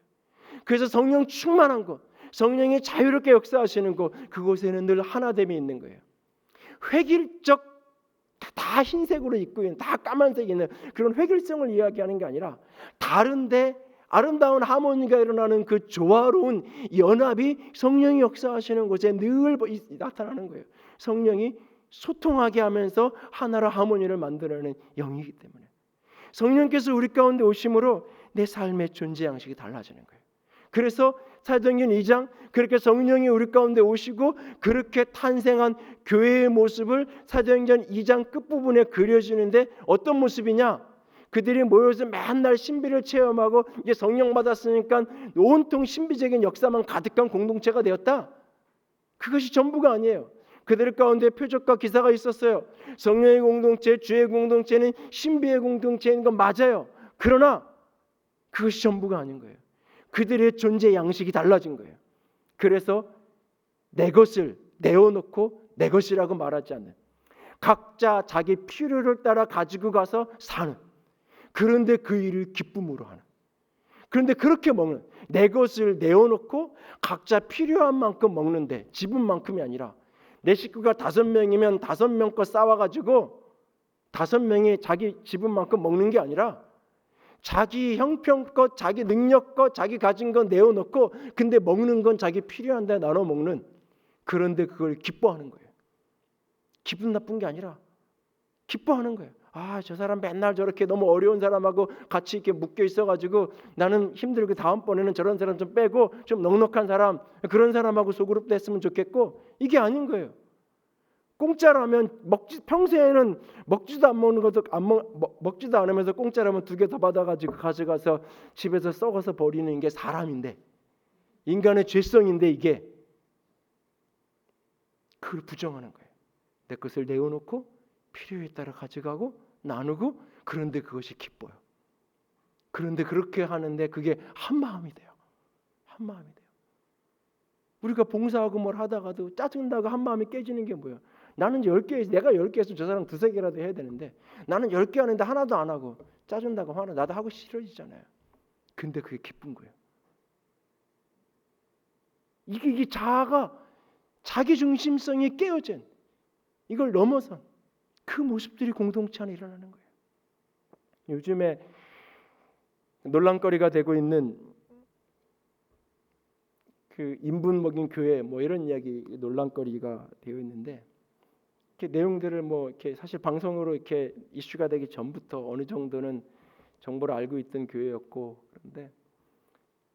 그래서 성령 충만한 곳, 성령이 자유롭게 역사하시는 곳, 그곳에는 늘 하나됨이 있는 거예요. 획일적 다 흰색으로 입고 있는, 다 까만색이 있는 그런 획일성을 이야기하는 게 아니라 다른데 아름다운 하모니가 일어나는 그 조화로운 연합이 성령이 역사하시는 곳에 늘 나타나는 거예요. 성령이 소통하게 하면서 하나로 하모니를 만들어내는 영이기 때문에 성령께서 우리 가운데 오심으로 내 삶의 존재 양식이 달라지는 거예요. 그래서 사도행전 2장 그렇게 성령이 우리 가운데 오시고 그렇게 탄생한 교회의 모습을 사도행전 2장 끝부분에 그려지는데 어떤 모습이냐? 그들이 모여서 맨날 신비를 체험하고 이제 성령 받았으니까 온통 신비적인 역사만 가득한 공동체가 되었다. 그것이 전부가 아니에요. 그들 가운데 표적과 기사가 있었어요. 성령의 공동체, 주의 공동체는 신비의 공동체인 건 맞아요. 그러나 그것이 전부가 아닌 거예요. 그들의 존재 양식이 달라진 거예요. 그래서 내 것을 내어놓고 내 것이라고 말하지 않는, 각자 자기 필요를 따라 가지고 가서 사는, 그런데 그 일을 기쁨으로 하는, 그런데 그렇게 먹는, 내 것을 내어놓고 각자 필요한 만큼 먹는데 지분만큼이 아니라 내 식구가 5명이면 5명 거 싸와가지고 5명이 자기 지분만큼 먹는 게 아니라 자기 형편껏 자기 능력껏 자기 가진 건 내어놓고 근데 먹는 건 자기 필요한 데 나눠 먹는, 그런데 그걸 기뻐하는 거예요. 기분 나쁜 게 아니라 기뻐하는 거예요. 아, 저 사람 맨날 저렇게 너무 어려운 사람하고 같이 이렇게 묶여 있어가지고 나는 힘들고 다음번에는 저런 사람 좀 빼고 좀 넉넉한 사람, 그런 사람하고 소그룹 됐으면 좋겠고, 이게 아닌 거예요. 공짜라면 평소에는 먹지도 안 먹는 것도 먹지도 않으면서 공짜라면 2개 더 받아가지고 가져가서 집에서 썩어서 버리는 게 사람인데, 인간의 죄성인데, 이게 그걸 부정하는 거예요. 내 것을 내어놓고 필요에 따라 가져가고 나누고, 그런데 그것이 기뻐요. 그런데 그렇게 하는데 그게 한 마음이 돼요. 한 마음이 돼요. 우리가 봉사하고 뭘 하다가도 짜증나고 한 마음이 깨지는 게 뭐예요? 나는 10개, 내가 10개 했으면 저 사람 2-3개라도 해야 되는데 나는 10개 하는데 하나도 안 하고 짜증나고 화나, 나도 하고 싫어지잖아요. 근데 그게 기쁜 거예요. 이게 자아가, 자기 중심성이 깨어진, 이걸 넘어선 그 모습들이 공동체 안에 일어나는 거예요. 요즘에 논란거리가 되고 있는 그 인분 먹인 교회 뭐 이런 이야기 논란거리가 되어 있는데, 이렇게 내용들을 뭐 이렇게 사실 방송으로 이렇게 이슈가 되기 전부터 어느 정도는 정보를 알고 있던 교회였고, 그런데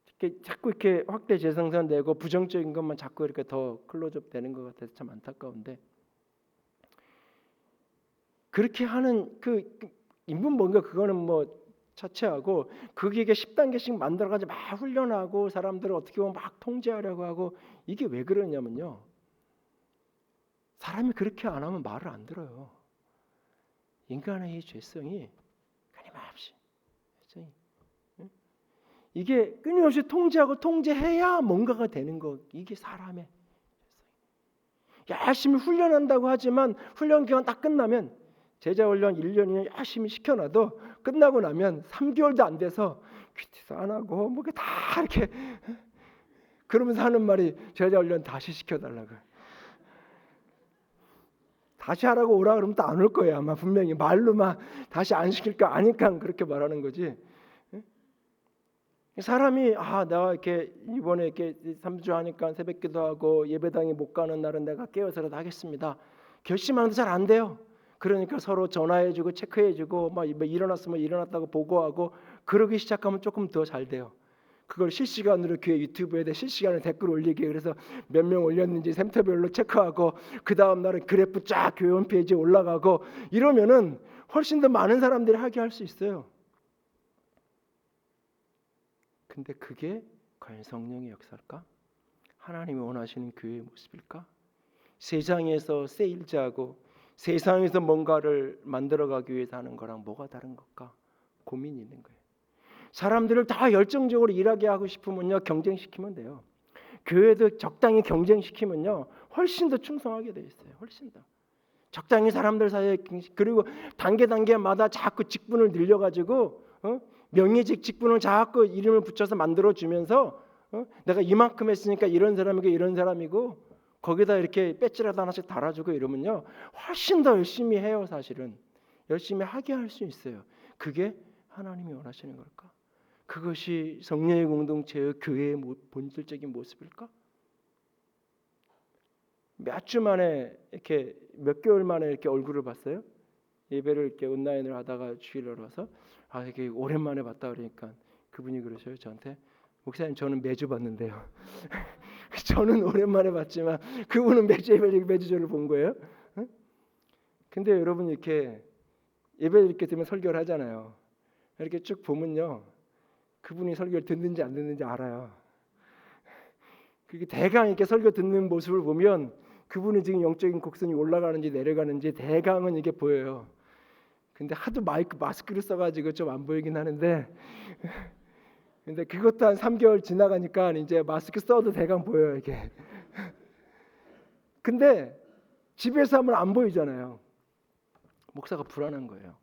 이렇게 자꾸 이렇게 확대 재생산되고 부정적인 것만 자꾸 이렇게 더 클로즈업 되는 것 같아서 참 안타까운데, 그렇게 하는 그 인분 먹인 거 그거는 뭐 자체하고 그게 10단계씩 만들어가지고 막 훈련하고 사람들을 어떻게 보면 막 통제하려고 하고, 이게 왜 그러냐면요, 사람이 그렇게 안 하면 말을 안 들어요. 인간의 이 죄성이 끊임없이 이게 끊임없이 통제하고 통제해야 뭔가가 되는 거, 이게 사람의 죄성이. 열심히 훈련한다고 하지만 훈련 기간 딱 끝나면, 제자 훈련 1년이면 열심히 시켜놔도 끝나고 나면 3개월도 안 돼서 퀴티도 안 하고 뭐 다 이렇게 그러면서 하는 말이, 제자 훈련 다시 시켜달라고요. 다시 하라고 오라 그러면 또 안 올 거예요. 아마 분명히 말로만 다시 안 시킬 거 아니까 그렇게 말하는 거지. 사람이 내가 이렇게 이번에 이렇게 3주 하니까 새벽기도 하고 예배당에 못 가는 날은 내가 깨어서라도 하겠습니다. 결심하는데 잘 안 돼요. 그러니까 서로 전화해주고 체크해주고 막 일어났으면 일어났다고 보고하고 그러기 시작하면 조금 더 잘 돼요. 그걸 실시간으로 교회 유튜브에다 실시간으로 댓글 올리게, 그래서 몇 명 올렸는지 샘터별로 체크하고 그 다음 날은 그래프 쫙 교회 홈페이지에 올라가고 이러면은 훨씬 더 많은 사람들이 하게 할 수 있어요. 근데 그게 과연 성령의 역사일까? 하나님이 원하시는 교회의 모습일까? 세상에서 세일즈하고 세상에서 뭔가를 만들어가기 위해서 하는 거랑 뭐가 다른 걸까? 고민이 있는 거예요. 사람들을 다 열정적으로 일하게 하고 싶으면요, 경쟁시키면 돼요. 교회도 적당히 경쟁시키면요, 훨씬 더 충성하게 돼 있어요. 훨씬 더 적당히 사람들 사이에. 그리고 단계마다 자꾸 직분을 늘려가지고 명예직 직분을 자꾸 이름을 붙여서 만들어주면서 내가 이만큼 했으니까 이런 사람이고 이런 사람이고 거기다 이렇게 배지라도 하나씩 달아주고 이러면요, 훨씬 더 열심히 해요. 사실은 열심히 하게 할 수 있어요. 그게 하나님이 원하시는 걸까? 그것이 성령의 공동체의 교회의 본질적인 모습일까? 몇 주 만에 이렇게 몇 개월 만에 이렇게 얼굴을 봤어요. 예배를 이렇게 온라인을 하다가 주일날 와서 이게 오랜만에 봤다 그러니까 그분이 그러셔요. 저한테, 목사님 저는 매주 봤는데요. 저는 오랜만에 봤지만 그분은 매주 저를 본 거예요. 근데 여러분 이렇게 예배 이렇게 되면 설교를 하잖아요. 이렇게 쭉 보면요, 그분이 설교를 듣는지 안 듣는지 알아요. 그게 대강 이렇게 설교 듣는 모습을 보면 그분이 지금 영적인 곡선이 올라가는지 내려가는지 대강은 이게 보여요. 근데 하도 마스크를 써가지고 좀 안 보이긴 하는데, 근데 그것도 한 3개월 지나가니까 이제 마스크 써도 대강 보여요 이게. 근데 집에서 하면 안 보이잖아요. 목사가 불안한 거예요.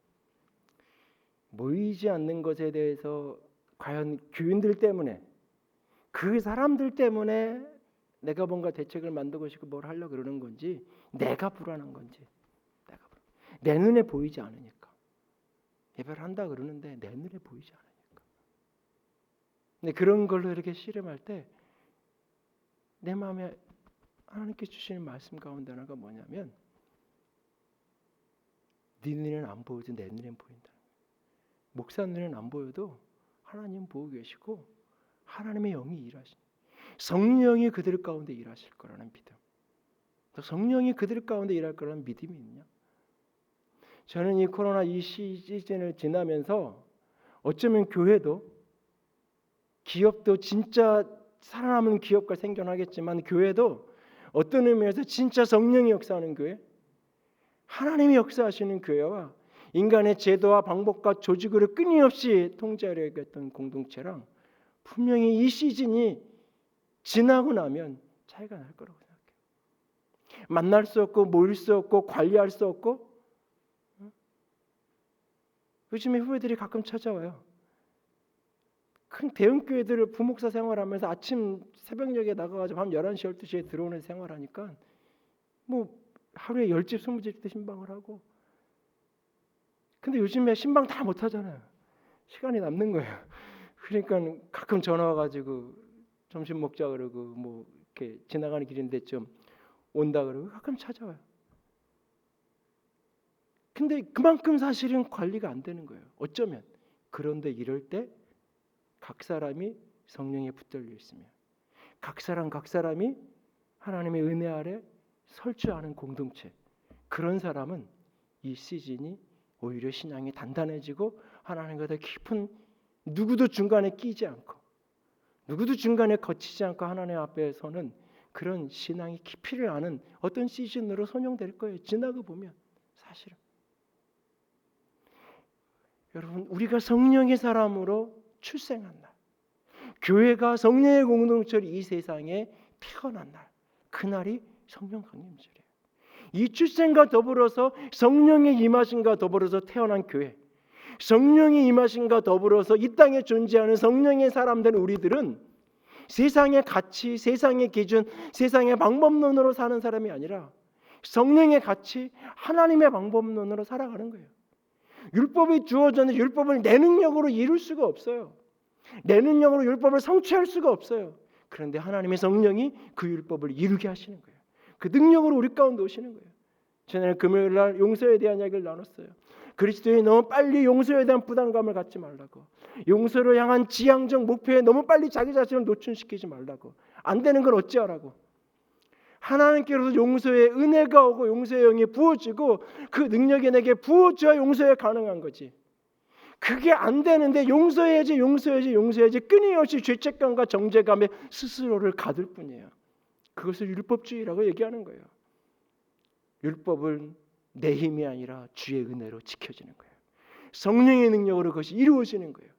모이지 않는 것에 대해서 과연 교인들 때문에, 그 사람들 때문에 내가 뭔가 대책을 만들고 싶고 뭘 하려고 그러는 건지, 내가 불안한 건지. 내 눈에 보이지 않으니까. 예배를 한다 그러는데 내 눈에 보이지 않으니까. 근데 그런 걸로 이렇게 씨름할 때 내 마음에 하나님께 주시는 말씀 가운데 하나가 뭐냐면, 네 눈에는 안 보여도 내 눈에는 보인다. 목사 눈에는 안 보여도 하나님은 보고 계시고 하나님의 영이 일하시. 성령이 그들 가운데 일하실 거라는 믿음. 성령이 그들 가운데 일할 거라는 믿음이 있냐? 저는 이 코로나 이 시즌을 지나면서 어쩌면 교회도, 기업도 진짜 살아남은 기업과 생존하겠지만 교회도 어떤 의미에서 진짜 성령이 역사하는 교회, 하나님이 역사하시는 교회와 인간의 제도와 방법과 조직으로 끊임없이 통제하려고 했던 공동체랑 분명히 이 시즌이 지나고 나면 차이가 날 거라고 생각해요. 만날 수 없고 모일 수 없고 관리할 수 없고, 요즘에 후배들이 가끔 찾아와요. 큰 대형 교회들을 부목사 생활하면서 아침 새벽녘에 나가가지고 밤 11시 12시에 들어오는 생활하니까 뭐 하루에 10집 20집도 신방을 하고, 근데 요즘에 신방 다 못하잖아요. 시간이 남는 거예요. 그러니까 가끔 전화 와가지고 점심 먹자 그러고, 뭐 이렇게 지나가는 길인데 좀 온다 그러고 가끔 찾아와요. 근데 그만큼 사실은 관리가 안 되는 거예요. 어쩌면. 그런데 이럴 때 각 사람이 성령에 붙들려 있으면, 각 사람이 하나님의 은혜 아래 설주하는 공동체, 그런 사람은 이 시즌이 오히려 신앙이 단단해지고 하나님과 더 깊은, 누구도 중간에 끼지 않고 누구도 중간에 거치지 않고 하나님 앞에 서는 그런 신앙이 깊이를 아는 어떤 시즌으로 선용될 거예요. 지나고 보면. 사실은 여러분, 우리가 성령의 사람으로 출생한 날, 교회가 성령의 공동체로 이 세상에 태어난 날, 그날이 성령 강림절이에요. 이 출생과 더불어서 성령의 임하심과 더불어서 태어난 교회, 성령의 임하심과 더불어서 이 땅에 존재하는 성령의 사람들, 우리들은 세상의 가치, 세상의 기준, 세상의 방법론으로 사는 사람이 아니라 성령의 가치, 하나님의 방법론으로 살아가는 거예요. 율법이 주어졌는데 율법을 내 능력으로 이룰 수가 없어요. 내 능력으로 율법을 성취할 수가 없어요. 그런데 하나님의 성령이 그 율법을 이루게 하시는 거예요. 그 능력으로 우리 가운데 오시는 거예요. 지난해 금요일 날 용서에 대한 이야기를 나눴어요. 그리스도에 너무 빨리 용서에 대한 부담감을 갖지 말라고. 용서를 향한 지향적 목표에 너무 빨리 자기 자신을 노출시키지 말라고. 안 되는 걸 어찌하라고. 하나님께로서 용서의 은혜가 오고 용서의 영이 부어지고 그 능력이 내게 부어져야 용서가 가능한 거지. 그게 안 되는데 용서해야지 끊임없이 죄책감과 정죄감에 스스로를 가둘 뿐이에요. 그것을 율법주의라고 얘기하는 거예요. 율법은 내 힘이 아니라 주의 은혜로 지켜지는 거예요. 성령의 능력으로 그것이 이루어지는 거예요.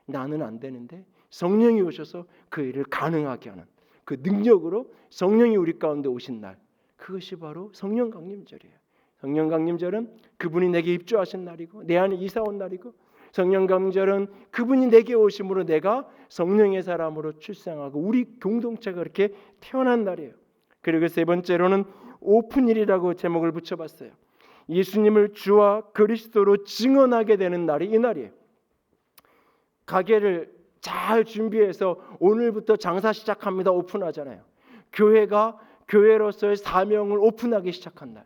나는 안 되는데 성령이 오셔서 그 일을 가능하게 하는 그 능력으로 성령이 우리 가운데 오신 날, 그것이 바로 성령 강림절이에요. 성령 강림절은 그분이 내게 입주하신 날이고 내 안에 이사 온 날이고, 성령 강림절은 그분이 내게 오심으로 내가 성령의 사람으로 출생하고 우리 공동체가 그렇게 태어난 날이에요. 그리고 세 번째로는 오픈일이라고 제목을 붙여봤어요. 예수님을 주와 그리스도로 증언하게 되는 날이 이 날이에요. 가게를 잘 준비해서 오늘부터 장사 시작합니다. 오픈하잖아요. 교회가 교회로서의 사명을 오픈하기 시작한 날.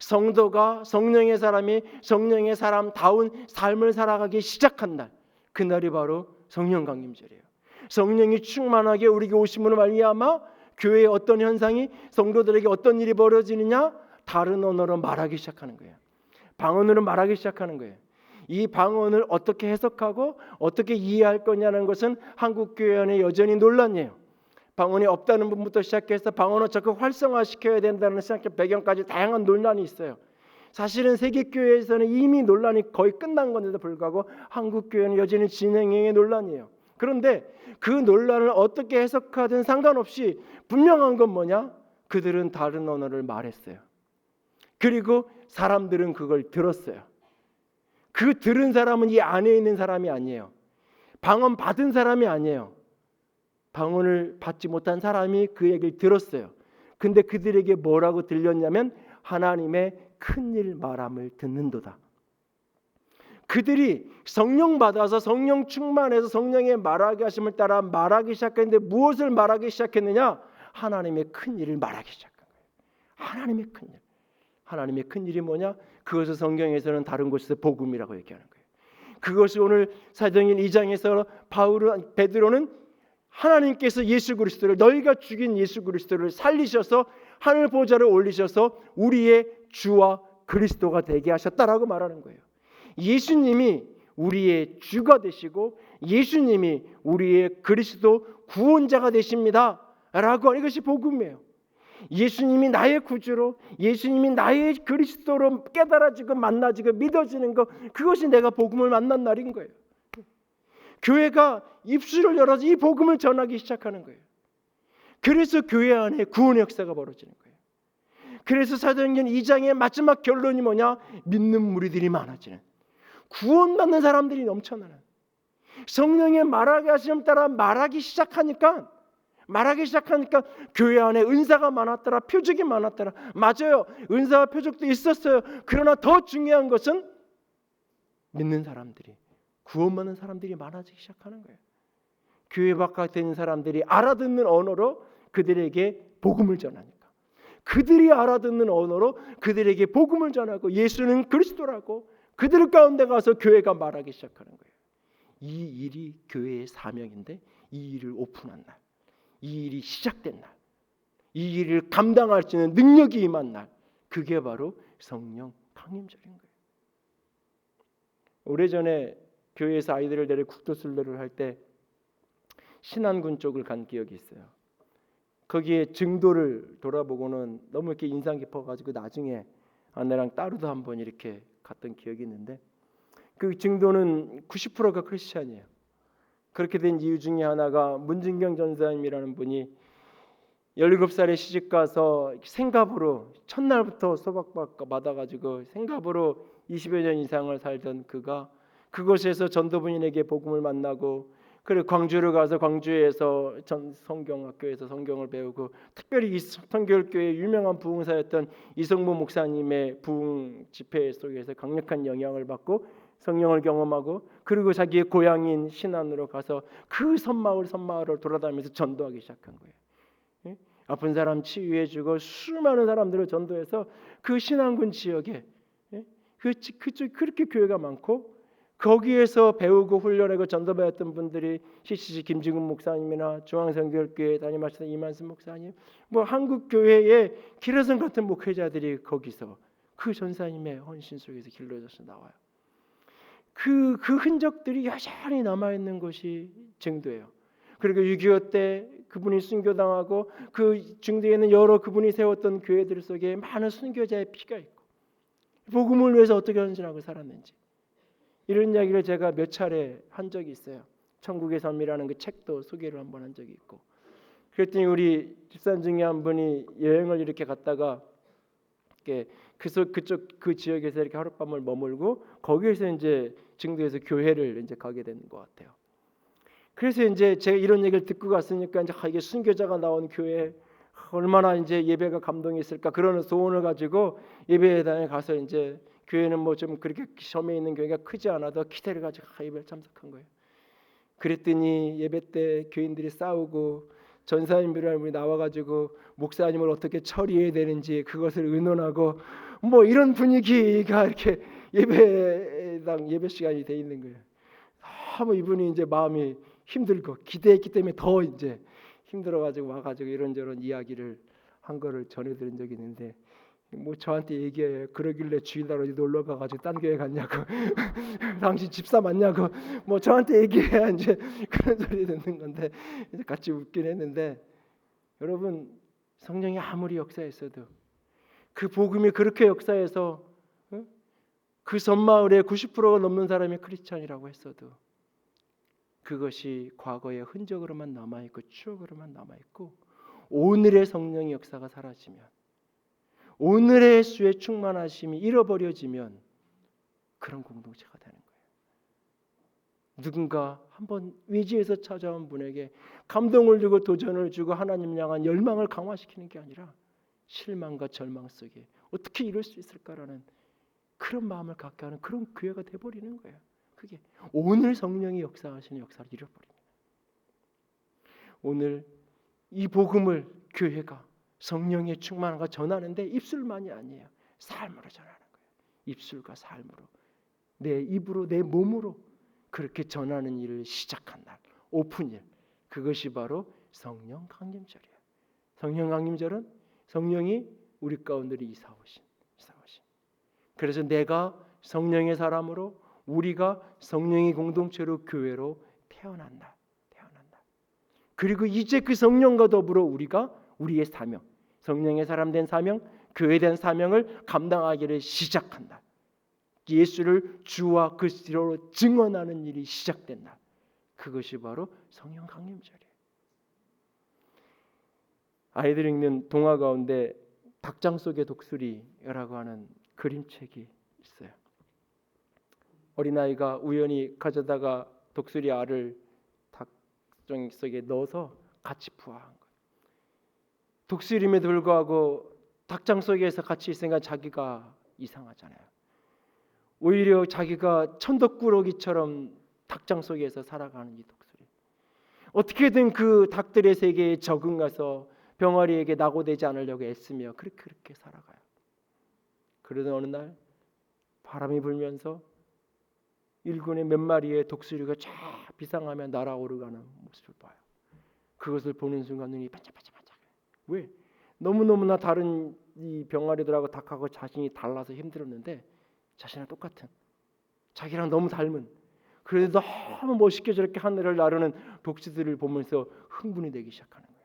성도가 성령의 사람이 성령의 사람다운 삶을 살아가기 시작한 날. 그날이 바로 성령 강림절이에요. 성령이 충만하게 우리에게 오심으로 말미암아 교회의 어떤 현상이, 성도들에게 어떤 일이 벌어지느냐, 다른 언어로 말하기 시작하는 거예요. 방언으로 말하기 시작하는 거예요. 이 방언을 어떻게 해석하고 어떻게 이해할 거냐는 것은 한국 교회 안에 여전히 논란이에요. 방언이 없다는 부분부터 시작해서 방언을 적극 활성화시켜야 된다는 생각 배경까지 다양한 논란이 있어요. 사실은 세계교회에서는 이미 논란이 거의 끝난 건데도 불구하고 한국 교회는 여전히 진행형의 논란이에요. 그런데 그 논란을 어떻게 해석하든 상관없이 분명한 건 뭐냐? 그들은 다른 언어를 말했어요. 그리고 사람들은 그걸 들었어요. 그 들은 사람은 이 안에 있는 사람이 아니에요. 방언 받은 사람이 아니에요. 방언을 받지 못한 사람이 그 얘기를 들었어요. 근데 그들에게 뭐라고 들렸냐면 하나님의 큰일 말함을 듣는도다. 그들이 성령 받아서 성령 충만해서 성령의 말하게 하심을 따라 말하기 시작했는데 무엇을 말하기 시작했느냐? 하나님의 큰일을 말하기 시작한 거예요. 하나님의 큰일. 하나님의 큰일이 뭐냐? 그것을 성경에서는 다른 곳에서 복음이라고 얘기하는 거예요. 그것이 오늘 사도행전 2장에서 베드로는 하나님께서 예수 그리스도를, 너희가 죽인 예수 그리스도를 살리셔서 하늘 보좌를 올리셔서 우리의 주와 그리스도가 되게 하셨다라고 말하는 거예요. 예수님이 우리의 주가 되시고 예수님이 우리의 그리스도 구원자가 되십니다 라고 하는 것이 복음이에요. 예수님이 나의 구주로, 예수님이 나의 그리스도로 깨달아지고 만나지고 믿어지는 것, 그것이 내가 복음을 만난 날인 거예요. 교회가 입술을 열어서 이 복음을 전하기 시작하는 거예요. 그래서 교회 안에 구원의 역사가 벌어지는 거예요. 그래서 사도행전 2장의 마지막 결론이 뭐냐? 믿는 무리들이 많아지는, 구원받는 사람들이 넘쳐나는, 성령의 말하게 하심에 따라 말하기 시작하니까 교회 안에 은사가 많았더라, 표적이 많았더라. 맞아요. 은사와 표적도 있었어요. 그러나 더 중요한 것은 믿는 사람들이, 구원받는 사람들이 많아지기 시작하는 거예요. 교회 바깥에 있는 사람들이 알아듣는 언어로 그들에게 복음을 전하니까, 그들이 알아듣는 언어로 그들에게 복음을 전하고 예수는 그리스도라고 그들 가운데 가서 교회가 말하기 시작하는 거예요. 이 일이 교회의 사명인데 이 일을 오픈한 날, 이 일이 시작된 날, 이 일을 감당할 수 있는 능력이 임한 날, 그게 바로 성령 강림절인 거예요. 오래전에 교회에서 아이들을 데려 국도순례를 할 때 신안군 쪽을 간 기억이 있어요. 거기에 증도를 돌아보고는 너무 이렇게 인상 깊어가지고 나중에 아내랑 따로도 한번 이렇게 갔던 기억이 있는데, 그 증도는 90%가 크리스찬이에요. 그렇게 된 이유 중에 하나가 문진경 전사님이라는 분이 17살에 시집가서 생갑으로 첫날부터 소박받아가지고 생갑으로 20여 년 이상을 살던 그가 그곳에서 전도부인에게 복음을 만나고, 그리고 광주를 가서 광주에서 성경학교에서 성경을 배우고, 특별히 이 성결교회 유명한 부흥사였던 이성무 목사님의 부흥 집회 속에서 강력한 영향을 받고 성령을 경험하고, 그리고 자기의 고향인 신안으로 가서 그 섬마을을 돌아다니면서 전도하기 시작한 거예요. 예? 아픈 사람 치유해주고 수많은 사람들을 전도해서 그 신안군 지역에, 예? 그쪽 그렇게 교회가 많고 거기에서 배우고 훈련하고 전도받았던 분들이 CCC 김지근 목사님이나 중앙성결교회 담임하시던 이만순 목사님, 뭐 한국 교회의 기라성 같은 목회자들이 거기서 그 전사님의 헌신 속에서 길러져서 나와요. 그 흔적들이 여전히 남아 있는 것이 증도예요. 그리고 6.25 때 그분이 순교당하고 그 증도에는 여러 그분이 세웠던 교회들 속에 많은 순교자의 피가 있고 복음을 위해서 어떻게 헌신하고 살았는지 이런 이야기를 제가 몇 차례 한 적이 있어요. 천국의 섬이라는 그 책도 소개를 한번 한 적이 있고, 그랬더니 우리 집사님 중에 한 분이 여행을 이렇게 갔다가 그쪽 그 지역에서 이렇게 하룻밤을 머물고 거기에서 이제 증도에서 교회를 이제 가게 되는 것 같아요. 그래서 이제 제가 이런 얘기를 듣고 갔으니까 이제 이게 순교자가 나온 교회 얼마나 이제 예배가 감동이 있을까 그런 소원을 가지고 예배당에 가서 이제 교회는 뭐 좀 그렇게 섬에 있는 교회가 크지 않아도 기대를 가지고 예배를 참석한 거예요. 그랬더니 예배 때 교인들이 싸우고 전사님들이 나와가지고 목사님을 어떻게 처리해야 되는지 그것을 의논하고 뭐 이런 분위기가 이렇게 예배당 예배 시간이 돼 있는 거예요. 너무 이분이 이제 마음이 힘들고 기대했기 때문에 더 이제 힘들어가지고 와가지고 이런저런 이야기를 한 거를 전해드린 적이 있는데 뭐 저한테 얘기해요. 그러길래 주일날 어디 놀러 가가지고 딴 교회 갔냐고 당신 집사 맞냐고 뭐 저한테 얘기해야 이제 그런 소리 듣는 건데 이제 같이 웃긴 했는데, 여러분 성령이 아무리 역사했어도 그 복음이 그렇게 역사해서 그 섬마을에 90%가 넘는 사람이 크리스찬이라고 했어도 그것이 과거의 흔적으로만 남아있고 추억으로만 남아있고 오늘의 성령의 역사가 사라지면, 오늘의 수의 충만하심이 잃어버려지면 그런 공동체가 되는 거예요. 누군가 한번 외지에서 찾아온 분에게 감동을 주고 도전을 주고 하나님 향한 열망을 강화시키는 게 아니라 실망과 절망 속에 어떻게 이럴 수 있을까라는 그런 마음을 갖게 하는 그런 교회가 돼버리는 거예요. 그게 오늘 성령이 역사하시는 역사를 잃어버립니다. 오늘 이 복음을 교회가 성령의 충만함과 전하는데 입술만이 아니에요. 삶으로 전하는 거예요. 입술과 삶으로 내 입으로 내 몸으로 그렇게 전하는 일을 시작한 날 오픈일, 그것이 바로 성령 강림절이에요. 성령 강림절은 성령이 우리 가운데 이사 오신. 그래서 내가 성령의 사람으로 우리가 성령의 공동체로 교회로 태어난다. 그리고 이제 그 성령과 더불어 우리가 우리의 사명, 성령의 사람 된 사명, 교회 된 사명을 감당하기를 시작한다. 예수를 주와 그리스도로 증언하는 일이 시작된다. 그것이 바로 성령 강림절이에요. 아이들이 읽는 동화 가운데 닭장 속의 독수리라고 하는 그림책이 있어요. 어린아이가 우연히 가져다가 독수리 알을 닭장 속에 넣어서 같이 부화한 거예요. 독수리임에도 불구하고 닭장 속에서 같이 있으니까 자기가 이상하잖아요. 오히려 자기가 천덕꾸러기처럼 닭장 속에서 살아가는 이 독수리, 어떻게든 그 닭들의 세계에 적응해서 병아리에게 낙오되지 않으려고 애쓰며 그렇게 살아가요. 그러던 어느 날 바람이 불면서 일군의 몇 마리의 독수리가 쫙 비상하며 날아오르가는 모습을 봐요. 그것을 보는 순간 눈이 반짝반짝반짝. 왜? 너무너무나 다른 이 병아리들하고 닭하고 자신이 달라서 힘들었는데 자신이랑 똑같은, 자기랑 너무 닮은, 그래도 너무 멋있게 저렇게 하늘을 나르는 독수리들을 보면서 흥분이 되기 시작하는 거예요.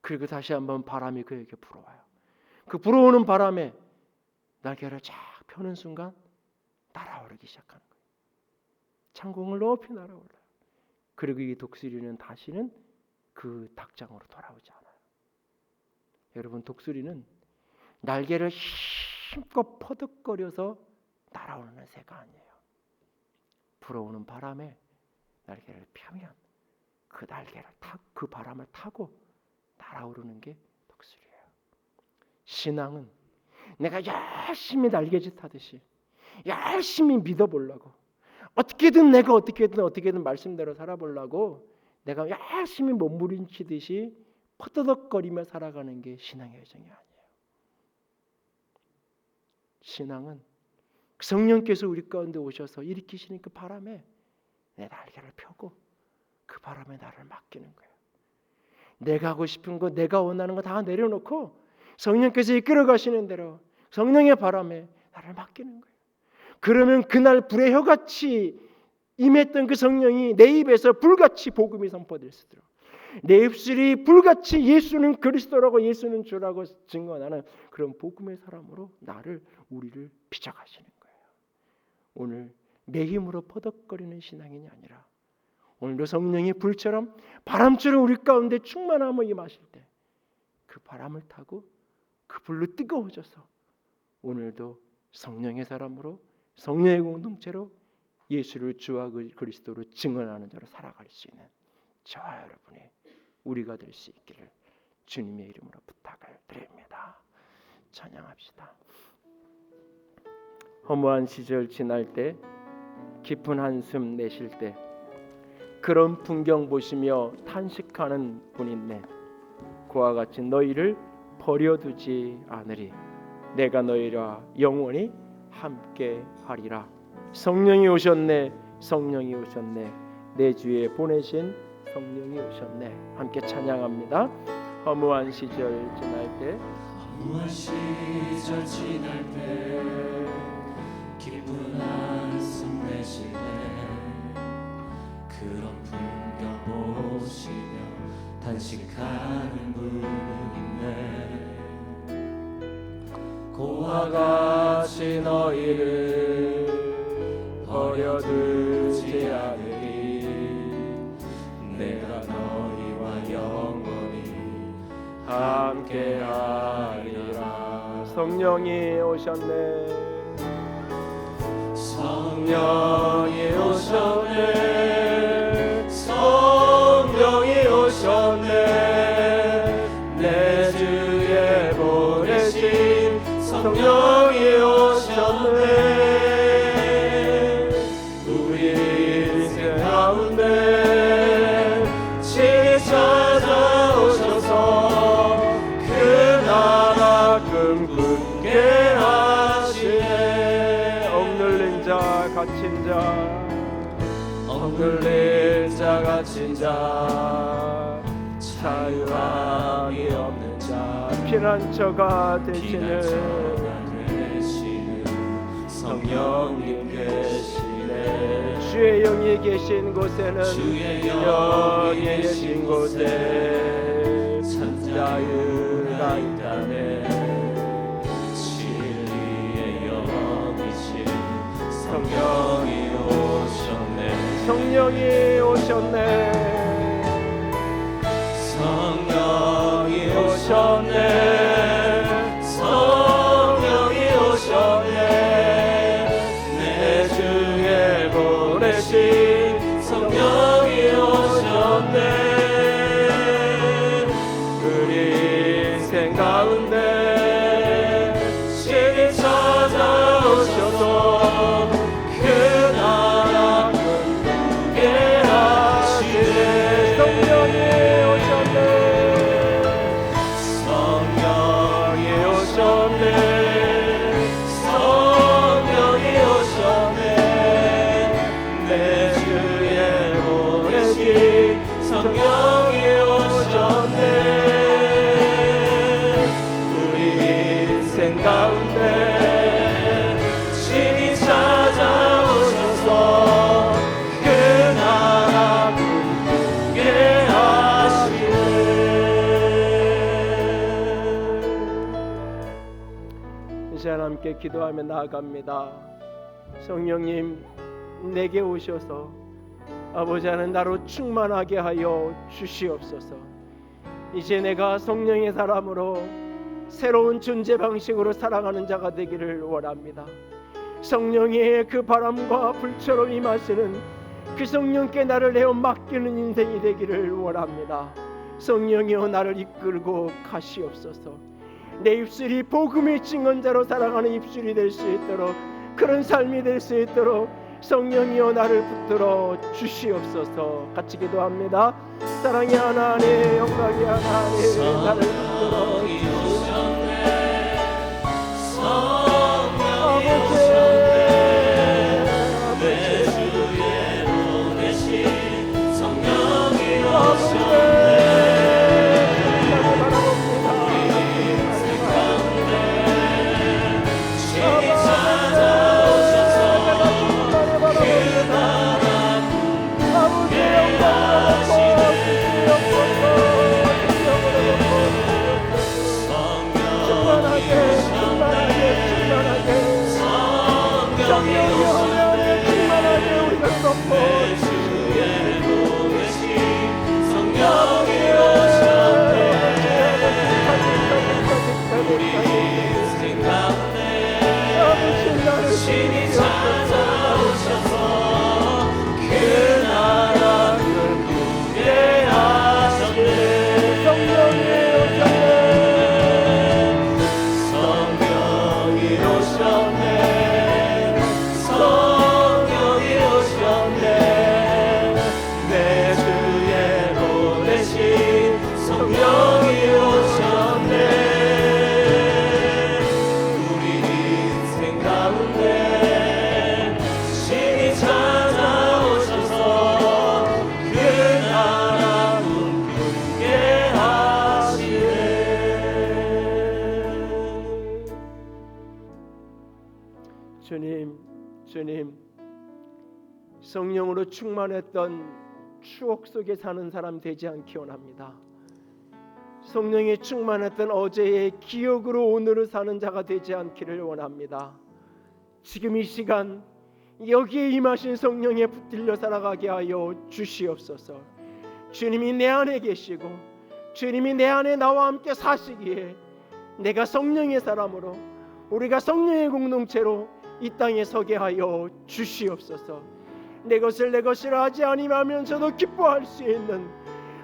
그리고 다시 한번 바람이 그에게 불어와요. 그 불어오는 바람에 날개를 쫙 펴는 순간 날아오르기 시작하는 거예요. 창공을 높이 날아올라요. 그리고 이 독수리는 다시는 그 닭장으로 돌아오지 않아요. 여러분, 독수리는 날개를 힘껏 퍼득거려서 날아오르는 새가 아니에요. 불어오는 바람에 날개를 펴면 그 날개를 그 바람을 타고 날아오르는 게 독수리예요. 신앙은 내가 열심히 날개짓 하듯이 열심히 믿어보려고, 어떻게든 말씀대로 살아보려고 내가 열심히 몸부림치듯이 퍼더덕거리며 살아가는 게 신앙의 여정이 아니에요. 신앙은 성령께서 우리 가운데 오셔서 일으키시는 그 바람에 내 날개를 펴고 그 바람에 나를 맡기는 거예요. 내가 하고 싶은 거, 내가 원하는 거 다 내려놓고 성령께서 이끌어 가시는 대로 성령의 바람에 나를 맡기는 거예요. 그러면 그날 불의 혀같이 임했던 그 성령이 내 입에서 불같이 복음이 선포될 수 있도록, 내 입술이 불같이 예수는 그리스도라고, 예수는 주라고 증언하는 그런 복음의 사람으로 우리를 비춰가시는 거예요. 오늘 내 힘으로 퍼덕거리는 신앙인이 아니라 오늘도 성령의 불처럼 바람처럼 우리 가운데 충만함을 임하실 때 그 바람을 타고 그 불로 뜨거워져서 오늘도 성령의 사람으로, 성령의 공동체로 예수를 주와 그리스도로 증언하는 자로 살아갈 수 있는 저와 여러분이 우리가 될 수 있기를 주님의 이름으로 부탁을 드립니다. 찬양합시다. 허무한 시절 지날 때, 깊은 한숨 내쉴 때 그런 풍경 보시며 탄식하는 분 있네. 그와 같이 너희를 버려두지 않으리. 내가 너희와 영원히 함께 하리라. 성령이 오셨네. 성령이 오셨네. 내 주에 보내신 성령이 오셨네. 함께 찬양합니다. 허무한 시절 지날 때, 허무한 시절 지날 때, 깊은 한숨 내쉴 때 그런 풍경 보시며 탄식하는 분 있네. 그와 같이 너희를 버려두지 않으리. 내가 너희와 영원히 함께하리라. 성령이 오셨네. 성령이 오셨네. 성령이 오셨네. 내 주에 보내신 성령이 오셨네. 우리 인생 가운데 친히 찾아오셔서 그 나라 꿈꾸게 하시네. 억눌린 자, 갇힌 자, 억눌린 자, 갇힌 자, 자유함이 없는 자, 피난처가 되시는 성령님 계시네. 주의 영이 계신 곳에는, 주의 영이 계신 곳에 참 자유가 있다네. 진리의 영이신 성령이 오셨네. 성령이 오셨네. 성령이 오셨네. 성령이 오셨네. 내 주에 보내신 성령이 오셨네. 우리 인생 가운데 친히 찾아오셔서 그 나라 꿈꾸게 하시네. 성령이 오셨네. 성령이 오셨네. 성령이 오셨네. 내 주에 보내신 성령이 오셨네. 우리 인생 가운데 친히 찾아오셔서 그 나라 꿈꾸게 하시네. 이 시간 함께 기도하며 나아갑니다. 성령님, 내게 오셔서 아버지 하나님 나로 충만하게 하여 주시옵소서. 이제 내가 성령의 사람으로 새로운 존재 방식으로 살아가는 자가 되기를 원합니다. 성령의 그 바람과 불처럼 임하시는 그 성령께 나를 내어 맡기는 인생이 되기를 원합니다. 성령이여 나를 이끌고 가시옵소서. 내 입술이 복음의 증언자로 살아가는 입술이 될 수 있도록, 그런 삶이 될 수 있도록 성령이여 나를 붙들어 주시옵소서. 같이 기도합니다. 사랑의 하나님, 영광의 하나님, 나를 붙들어 주시옵소서. 아버지 주님, 성령으로 충만했던 추억 속에 사는 사람 되지 않기 원합니다. 성령이 충만했던 어제의 기억으로 오늘을 사는 자가 되지 않기를 원합니다. 지금 이 시간 여기에 임하신 성령에 붙들려 살아가게 하여 주시옵소서. 주님이 내 안에 계시고 주님이 내 안에 나와 함께 사시기에 내가 성령의 사람으로, 우리가 성령의 공동체로 이 땅에 서게 하여 주시옵소서. 내 것을 내 것이라 하지 아니하면서도 기뻐할 수 있는,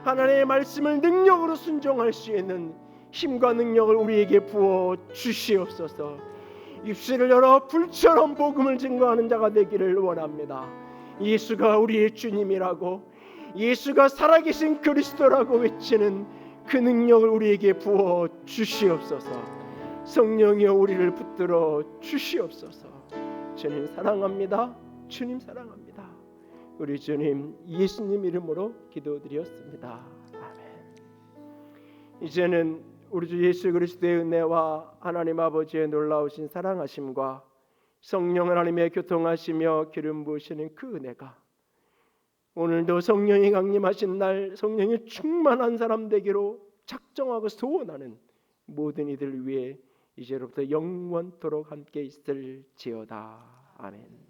하나님의 말씀을 능력으로 순종할 수 있는 힘과 능력을 우리에게 부어 주시옵소서. 입술을 열어 불처럼 복음을 증거하는 자가 되기를 원합니다. 예수가 우리의 주님이라고, 예수가 살아계신 그리스도라고 외치는 그 능력을 우리에게 부어 주시옵소서. 성령이여 우리를 붙들어 주시옵소서. 주님 사랑합니다. 주님 사랑합니다. 우리 주님 예수님 이름으로 기도드렸습니다. 아멘. 이제는 우리 주 예수 그리스도의 은혜와 하나님 아버지의 놀라우신 사랑하심과 성령 하나님의 교통하시며 기름 부으시는 그 은혜가 오늘도 성령이 강림하신 날 성령이 충만한 사람 되기로 작정하고 소원하는 모든 이들 위해 이제로부터 영원토록 함께 있을지어다. 아멘.